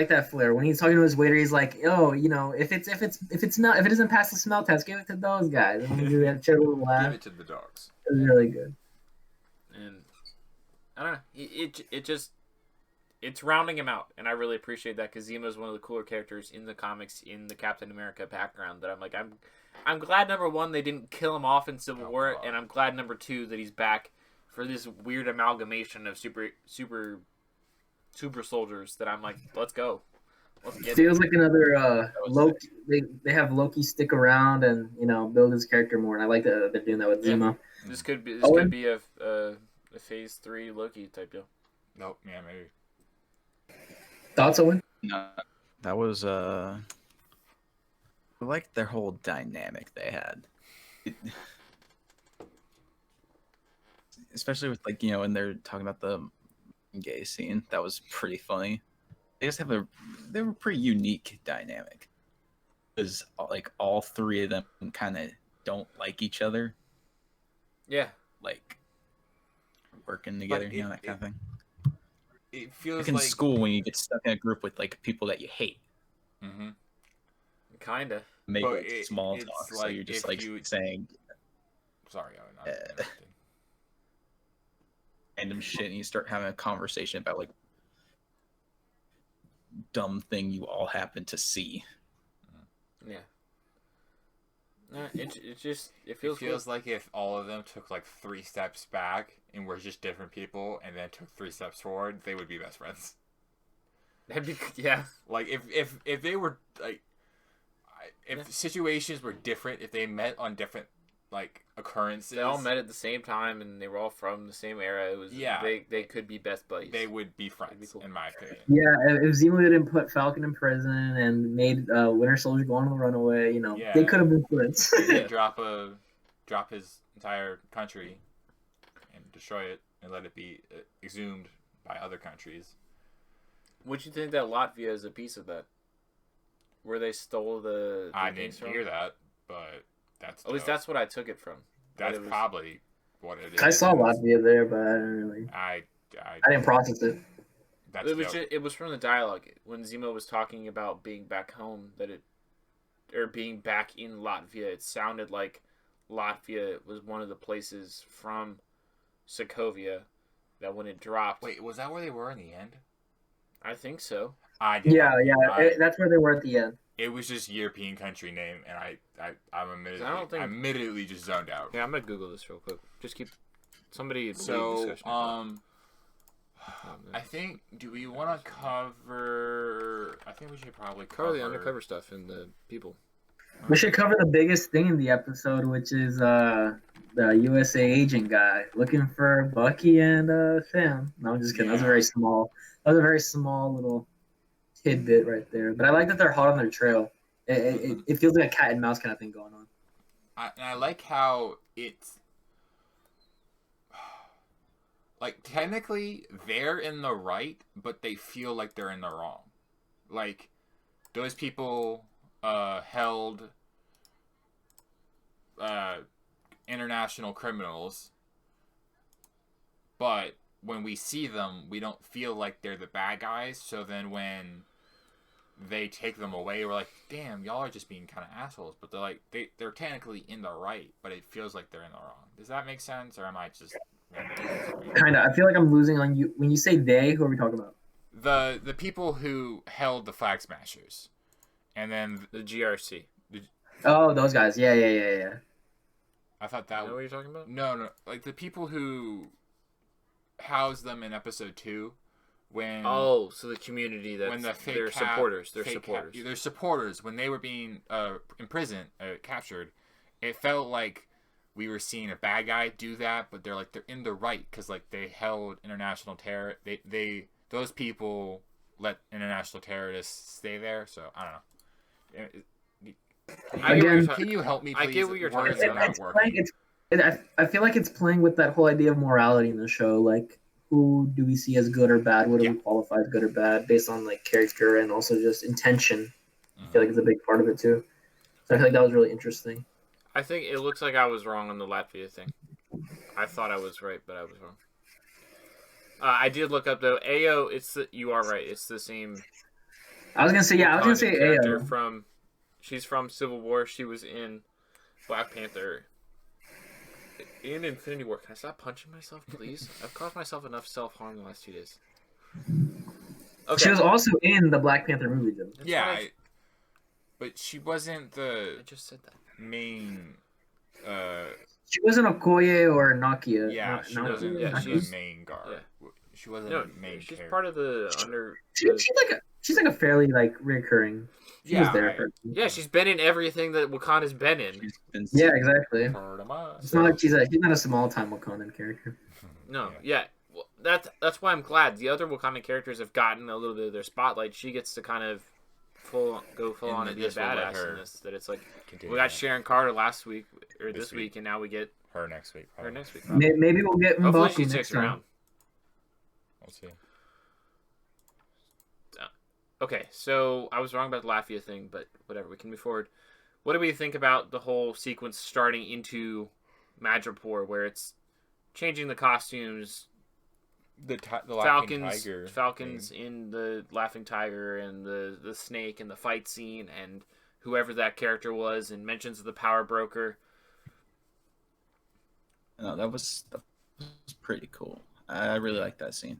that flair. When he's talking to his waiter, he's like, "Oh, you know, if it doesn't pass the smell test, give it to those guys." And we do that shit a little laugh. Give it to the dogs. It was really good. And I don't know. It's rounding him out, and I really appreciate that because Zemo is one of the cooler characters in the comics in the Captain America background. That I'm like, I'm glad number one they didn't kill him off in Civil War, and I'm glad number two that he's back for this weird amalgamation of super soldiers. That I'm like, let's go, let's get Feels it. like another Loki. They have Loki stick around and build his character more, and I like that they're doing that with Zemo. This could be a Phase 3 Loki type deal. Nope. Yeah, maybe. Thoughts, Owen? No, that was I like their whole dynamic they had. Especially with when they're talking about the gay scene, that was pretty funny. They just have they were pretty unique dynamic. Because like all three of them kind of don't like each other. Yeah. Like working together, But that kind of thing. It feels Like in like school when you get stuck in a group with like people that you hate, Mm-hmm. Kinda. make But like small it's talk, so like you're just if like you- saying Sorry, I'm interrupted. random shit, and you start having a conversation about like dumb thing you all happen to see. Yeah. It It feels feels like if all of them took like 3 steps back and were just different people, and then took 3 steps forward, they would be best friends. That'd be yeah. Like if they were like, if situations were different, if they met on different like occurrences, They all met at the same time and they were all from the same era. It was they could be best buddies. they would be friends, That'd be cool. in my opinion. Yeah, if Zemo didn't put Falcon in prison and made Winter Soldier go on the runaway, Yeah. they could have been friends. He'd drop his entire country and destroy it and let it be exhumed by other countries. Would you think that Latvia is a piece of that? Where they stole the I things didn't from? hear that, but that's At least dope. that's what I took it from. That's it was- probably what it is. I saw Latvia there, but I didn't really. I I didn't process it. That's It was dope. it was from the dialogue when Zemo was talking about being back home or being back in Latvia. It sounded like Latvia was one of the places from Sokovia that when it dropped. Wait, was that where they were in the end? I think so. I did. Yeah, I- that's where they were at the end. It was just European country name, and I'm think- admittedly just zoned out. Yeah, I'm gonna Google this real quick. Just keep somebody. lead So discussion. I think, do we want to cover? I think we should probably cover the undercover stuff and the people. We should cover the biggest thing in the episode, which is the USA agent guy looking for Bucky and Sam. No, I'm just kidding. That was a Yeah. very small. That was a very small little tidbit right there. But I like that they're hot on their trail. It feels like a cat and mouse kind of thing going on. I like how it's like technically they're in the right, but they feel like they're in the wrong. Like those people held international criminals, but when we see them, we don't feel like they're the bad guys. So then when they take them away, we're like, damn, y'all are just being kind of assholes. But they're like, they're technically in the right, but it feels like they're in the wrong. Does that make sense, or am I just Kind of. I feel like I'm losing on you when you say they. Who are we talking about? the people who held the Flag Smashers, and then The GRC. Oh, those guys. Yeah. I thought You that know what you're talking about? no, like the people who housed them in episode 2 when Oh, so the community that when the fake they're cap- supporters. They're fake supporters. they're supporters when they were being imprisoned, captured. It felt like we were seeing a bad guy do that, but they're in the right because like they held international terror. Those people let international terrorists stay there. So I don't know. Again, Can you help me, please? I get what you're talking Words are about. not working. I feel like it's playing with that whole idea of morality in the show. Like, who do we see as good or bad? What do we qualify as good or bad based on like character and also just intention? I feel like it's a big part of it too. So I feel like that was really interesting. I think it looks like I was wrong on the Latvia thing. I thought I was right, but I was wrong. I did look up though. Ao, you are right. It's the same. I was gonna say Wakandan character AO. She's from Civil War. She was in Black Panther and Infinity War. Can I stop punching myself, please? I've caused myself enough self-harm the last 2 days. Okay. She was also in the Black Panther movie though. That's Yeah, what but she wasn't the I just said that. main. She wasn't Okoye or Nakia. Yeah, she Nakia. wasn't Yeah, the she's- main guard. She wasn't No, the main she's character. part of the under. She's like a fairly like recurring. She was there. Yeah, she's been in everything that Wakanda's been in. She's been Yeah, exactly. Pretty much. It's not like she's not a small time Wakandan character. No, yeah. Well, that's why I'm glad the other Wakandan characters have gotten a little bit of their spotlight. She gets to kind of go full on and be a this will let badass her in this. That it's like Continue we got that. Sharon Carter last week or this This week. week, and now we get Her next week. her Probably. next week. Maybe we'll get Hopefully Mbaku she next sticks time. around. We'll see. Okay, so I was wrong about the Latvia thing, but whatever. We can move forward. What do we think about the whole sequence starting into Madripoor, where it's changing the costumes, The Laughing Falcons, Tiger. Falcons thing. in the Laughing Tiger and the snake and the fight scene and whoever that character was and mentions of the power broker. No, that was pretty cool. I really like that scene.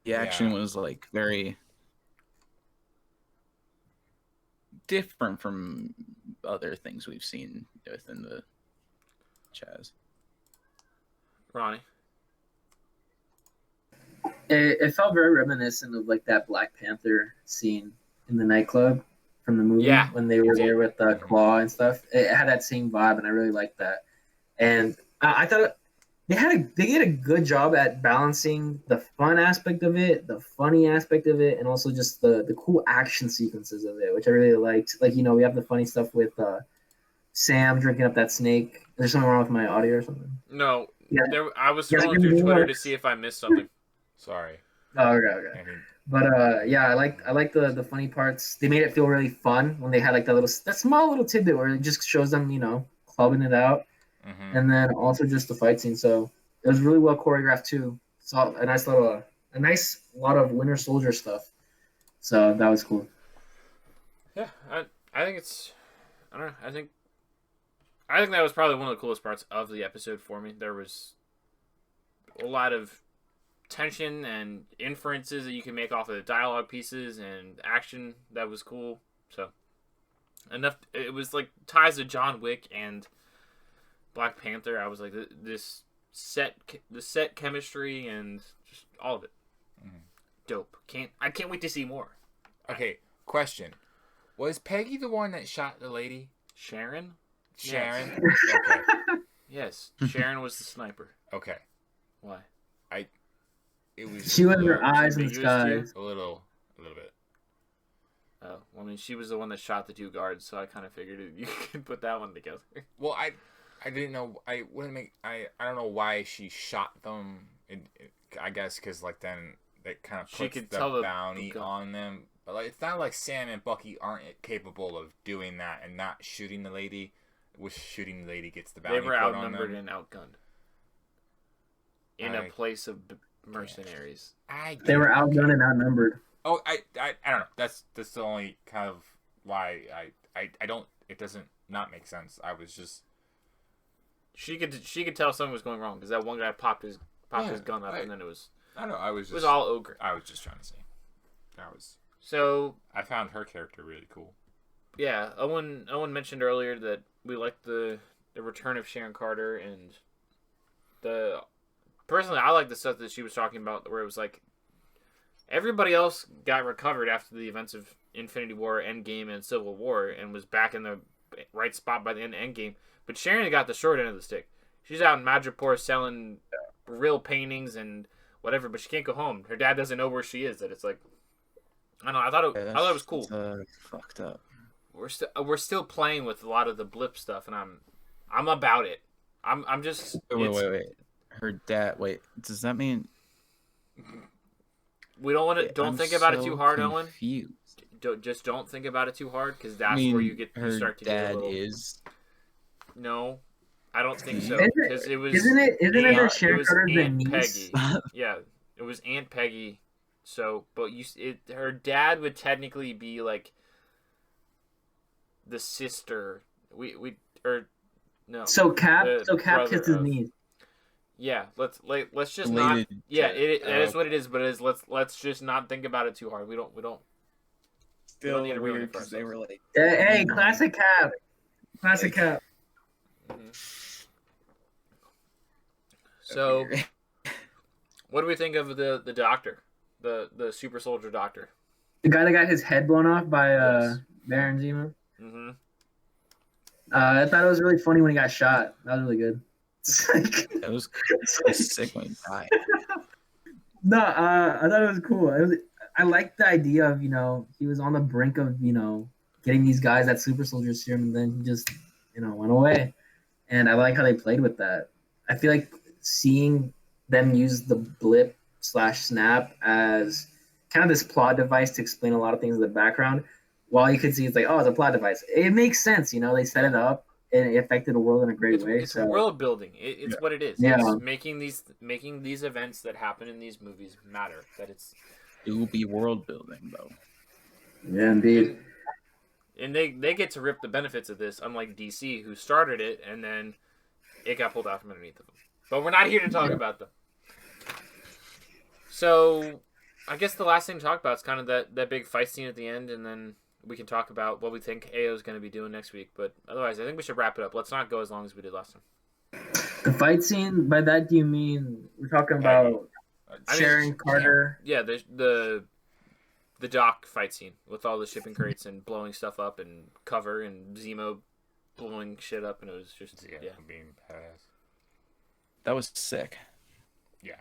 The action was like very different from other things we've seen within the Chaz. Ronnie. It felt very reminiscent of like that Black Panther scene in the nightclub from the movie when they were there with Claw and stuff. It had that same vibe, and I really liked that. And I thought they did a good job at balancing the fun aspect of it, the funny aspect of it, and also just the cool action sequences of it, which I really liked. Like, we have the funny stuff with Sam drinking up that snake. Is there something wrong with my audio or something? No. Yeah. I was scrolling through Twitter to see if I missed something. Sorry. Oh, okay. But I like the funny parts. They made it feel really fun when they had like that small little tidbit where it just shows them, clubbing it out. Mm-hmm. And then also just the fight scene. So it was really well choreographed too. Saw a nice lot of Winter Soldier stuff. So that was cool. Yeah, I think it's, I don't know. I think that was probably one of the coolest parts of the episode for me. There was a lot of tension and inferences that you can make off of the dialogue pieces and action that was cool. So enough. It was like ties to John Wick and Black Panther. I was like, the set chemistry and just all of it. Mm-hmm. Dope. I can't wait to see more. Okay, question. Was Peggy the one that shot the lady? Sharon? Sharon? Yes. Okay. Yes. Sharon was the sniper. Okay. Why? It was She was her eyes in the skies. a little bit. Oh, well, I mean, she was the one that shot the two guards, so I kind of figured you could put that one together. Well, I didn't know. I wouldn't make. I don't know why she shot them. I guess because like then it kind of puts the bounty on them. But like it's not like Sam and Bucky aren't capable of doing that and not shooting the lady. Which shooting the lady gets the bounty. They were put outnumbered on them. and outgunned. In a place of mercenaries. They were outdone and outnumbered. Oh, I don't know. That's the only kind of why I don't. It doesn't not make sense. I was just. She could tell something was going wrong because that one guy popped his gun up and then it was. I don't know. It was all ogre. I was just trying to say. So. I found her character really cool. Yeah, Owen mentioned earlier that we liked the return of Sharon Carter and personally I like the stuff that she was talking about where it was like everybody else got recovered after the events of Infinity War, Endgame, and Civil War and was back in the right spot by the end of Endgame, but Sharon got the short end of the stick. She's out in Madripoor selling real paintings and whatever, but she can't go home. Her dad doesn't know where she is. That it's like I don't know. I thought it was cool. Fucked up. We're still playing with a lot of the blip stuff, and I'm about it. I'm just wait. Her dad. Wait, does that mean we don't want to? Don't think about it too hard, confused. Owen. Don't think about it too hard because that's where you start to get a little. Is. No, I don't think so. Because it was. Isn't it her Sharon Carter's Aunt niece? Peggy? Yeah, it was Aunt Peggy. So, but her dad would technically be like the sister. No. So Cap kissed his niece. Yeah, let's just Related not. Yeah, that is what it is. But it is let's just not think about it too hard. We don't. Still need to ruin it weird for because they were like. Hey, classic Cap. Classic Cap. Mm-hmm. So, what do we think of the doctor, the super soldier doctor? The guy that got his head blown off by Baron Zemo. Mm-hmm. I thought it was really funny when he got shot. That was really good. It was sick when he died. No, I thought it was cool. I liked the idea of he was on the brink of getting these guys that super soldier serum, and then he just went away. And I like how they played with that. I feel like seeing them use the blip / snap as kind of this plot device to explain a lot of things in the background. While you could see it's like, oh, it's a plot device. It makes sense, they set it up. it affected the world in a great way. It's So world building. It's what it is. Yeah. It's making these events that happen in these movies matter. That it's It will be world building though. yeah, indeed. and they get to rip the benefits of this, unlike DC, who started it and then it got pulled out from underneath them. But we're not here to talk about them. So, I guess the last thing to talk about is kind of that big fight scene at the end, and then we can talk about what we think AO is going to be doing next week. But otherwise, I think we should wrap it up. Let's not go as long as we did last time. The fight scene, by that do you mean we're talking about Sharon Carter? Yeah, the dock fight scene with all the shipping crates and blowing stuff up and cover and Zemo blowing shit up, and it was just being badass. That was sick. Yeah.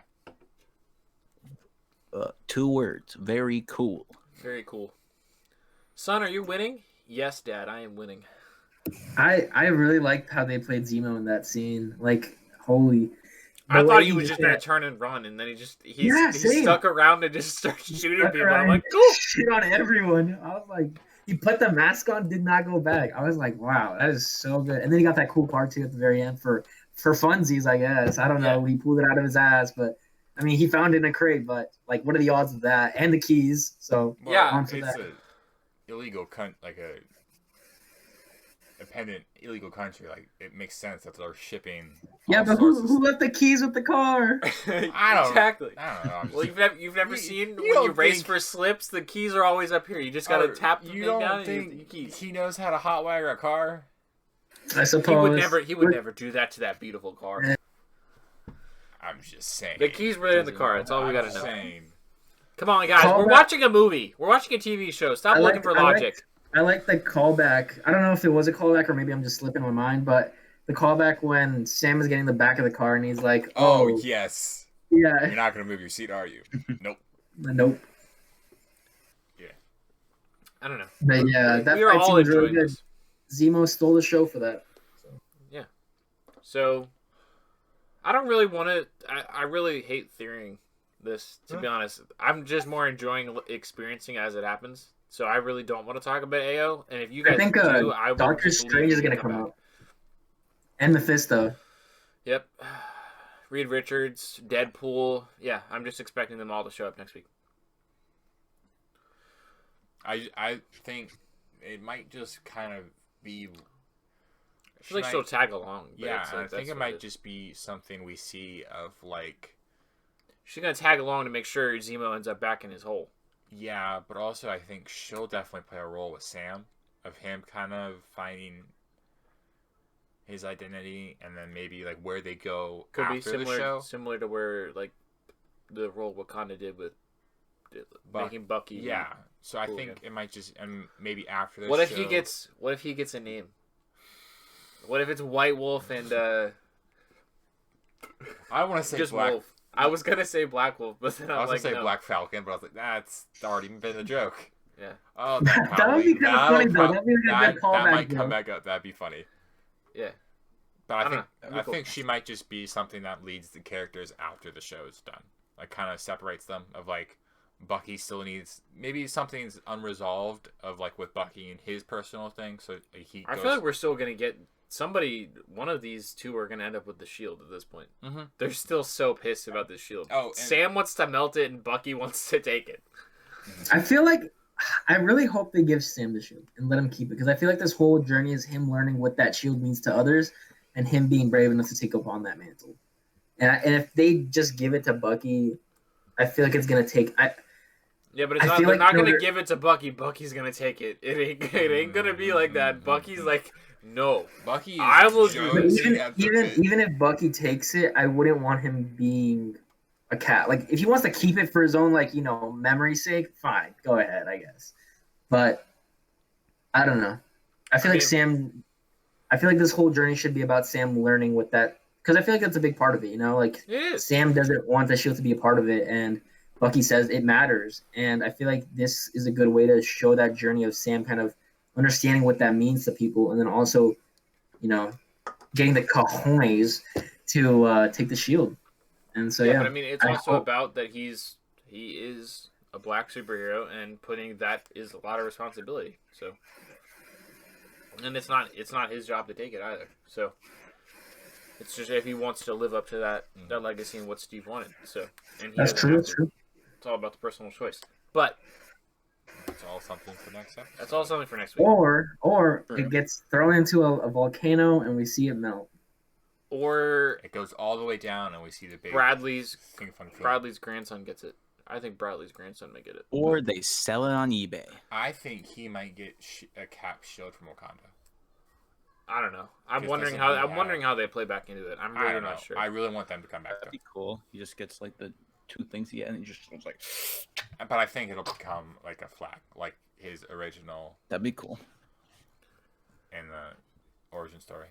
2 words. Very cool. Very cool. Son, are you winning? Yes, Dad, I am winning. I really liked how they played Zemo in that scene. Like, holy. I the thought way he was just did going that- to turn and run, and then he Yeah, same. stuck around and just started shooting stuck people. around I'm like, and cool. shit on everyone. I was like, he put the mask on, did not go back. I was like, wow, that is so good. And then he got that cool part too at the very end for funsies, I guess. I don't know. He pulled it out of his ass, but I mean, he found it in a crate. But like, what are the odds of that? And the keys. So Well, Yeah, onto it's that. a illegal like a dependent illegal country. Like it makes sense that they're shipping. Yeah, all but sorts of who left the keys with the car? I don't- Exactly. I don't know. I'm Well, just- you've never seen you when you don't race think- for slips, the keys are always up here. You just gotta tap the thing You don't down and think use the keys. he knows how to hotwire a car? I suppose He would never do that to that beautiful car. I'm just saying. The keys were in the car. That's all we gotta I'm know. saying. Come on, guys. Call We're back. watching a movie. We're watching a TV show. Stop I looking like- for I like- logic. I like the callback. I don't know if it was a callback or maybe I'm just slipping my mind, but the callback when Sam is getting the back of the car and he's like, Oh, "Oh, yes. yeah, You're not gonna move your seat, are you? Nope. nope." I don't know. But yeah, that we are fight all scene was really enjoying good. this. Zemo stole the show for that. So, I don't really want to. I really hate theorying this, to be honest. I'm just more enjoying experiencing as it happens. So, I really don't want to talk about AO. And if you guys I think do, I will Doctor just Strange is going to come out. And Mephisto. Yep. Reed Richards, Deadpool. Yeah, I'm just expecting them all to show up next week. I think it might just kind of be. I feel like she'll tag along. But Yeah, it's and I like, think that's it what might is. just be something we see of like. She's going to tag along to make sure Zemo ends up back in his hole. Yeah, but also I think she'll definitely play a role with Sam, of him kind of finding his identity, and then maybe like where they go Could after be the show. similar to where like the role Wakanda did with making Bucky. Yeah, so I Cool think again. it might just, and maybe after this. What if show, he gets? What if he gets a name? What if it's White Wolf and I want to say just Black. Wolf? I was gonna say Black Wolf, but then I I'm was like, gonna say no. Black Falcon, but I was like, that's already been a joke. Yeah. Oh, That would be kinda funny, though. That'd be a good that callback, might come though. back up. That'd be funny. Yeah. But I I don't think know. That'd be I cool. think she might just be something that leads the characters after the show is done. Like kind of separates them of like Bucky still needs maybe something's unresolved of like with Bucky and his personal thing. So he. I feel like we're still gonna get somebody. One of these two are gonna end up with the shield at this point. Mhm. They're still so pissed about the shield. Oh, and- Sam wants to melt it, and Bucky wants to take it. I feel like I really hope they give Sam the shield and let him keep it because I feel like this whole journey is him learning what that shield means to others and him being brave enough to take up on that mantle. And if they just give it to Bucky, I feel like it's gonna take. Yeah, but it's I not, feel they're like not in going to order- give it to Bucky. Bucky's going to take it. It ain't going to be like that. Bucky's like, no. Bucky. Is I will do But this. jonesing at the bit. even if Bucky takes it, I wouldn't want him being a cat. Like if he wants to keep it for his own memory's sake, fine, go ahead, I guess. But I don't know. I feel like this whole journey should be about Sam learning what that because I feel like that's a big part of it. Like It is. Sam doesn't want the shield to be a part of it, and Bucky says it matters. And I feel like this is a good way to show that journey of Sam kind of understanding what that means to people, and then also, getting the cojones to take the shield. And so But I mean, it's also about that he is a black superhero, and putting that is a lot of responsibility. So And it's not his job to take it either. So it's just if he wants to live up to that legacy and what Steve wanted. So and he That's doesn't true. have That's to. true. It's all about the personal choice. But It's all something for next episode. that's all something for next week. Or True. it gets thrown into a volcano and we see it melt. Or It goes all the way down, and we see the big Bradley's King Fun Food. Bradley's grandson gets it. I think Bradley's grandson may get it. Or they sell it on eBay. I think he might get a cap shield from Wakanda. I don't know. I'm Because wondering doesn't how really wondering how they play back into it. I'm I really don't know. not sure. I really want them to come back That'd though. be cool. He just gets like the 2 things he had, and he just was like, But I think it'll become like a flag, like his original that'd be cool. in the origin story.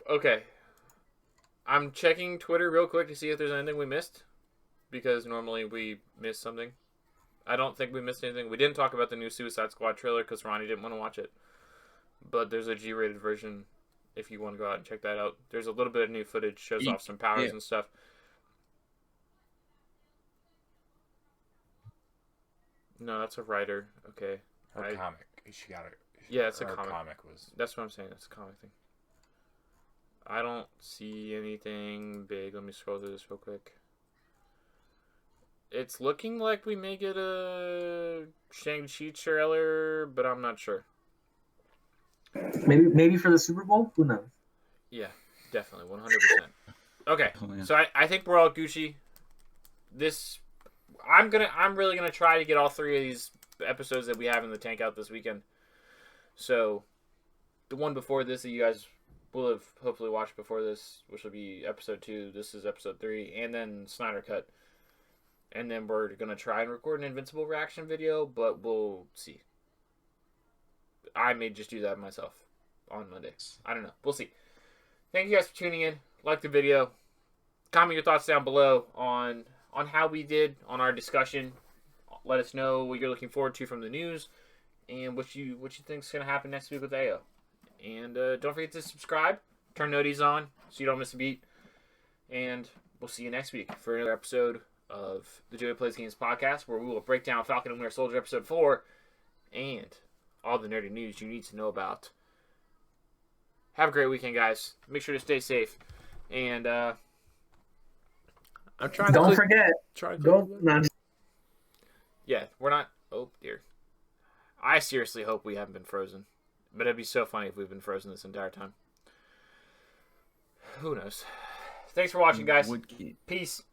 Okay. I'm checking Twitter real quick to see if there's anything we missed. Because normally we miss something. I don't think we missed anything. We didn't talk about the new Suicide Squad trailer because Ronnie didn't want to watch it. But there's a G-rated version if you want to go out and check that out. There's a little bit of new footage, shows off some powers and stuff. No, that's a writer. Okay. Her comic. She got it. Yeah, it's a her comic. was. That's what I'm saying. It's a comic thing. I don't see anything big. Let me scroll through this real quick. It's looking like we may get a Shang-Chi trailer, but I'm not sure. Maybe for the Super Bowl? Who knows? Yeah, definitely, 100%. Okay, Oh, yeah. so I think we're all Gucci. I'm really gonna try to get all 3 of these episodes that we have in the tank out this weekend. So, the one before this that you guys will have hopefully watched before this, which will be episode 2. This is episode 3, and then Snyder Cut. And then we're going to try and record an Invincible reaction video, but we'll see. I may just do that myself on Monday. I don't know. We'll see. Thank you guys for tuning in. Like the video. Comment your thoughts down below on how we did on our discussion. Let us know what you're looking forward to from the news and what you think is going to happen next week with AO. And don't forget to subscribe. Turn noties on so you don't miss a beat. And we'll see you next week for another episode of the Joey Plays Games podcast, where we will break down Falcon and Winter Soldier episode 4 and all the nerdy news you need to know about. Have a great weekend, guys. Make sure to stay safe. And I'm trying Don't to forget. Yeah, we're not. Oh dear. I seriously hope we haven't been frozen. But it'd be so funny if we've been frozen this entire time. Who knows? Thanks for watching, guys. Would keep. Peace.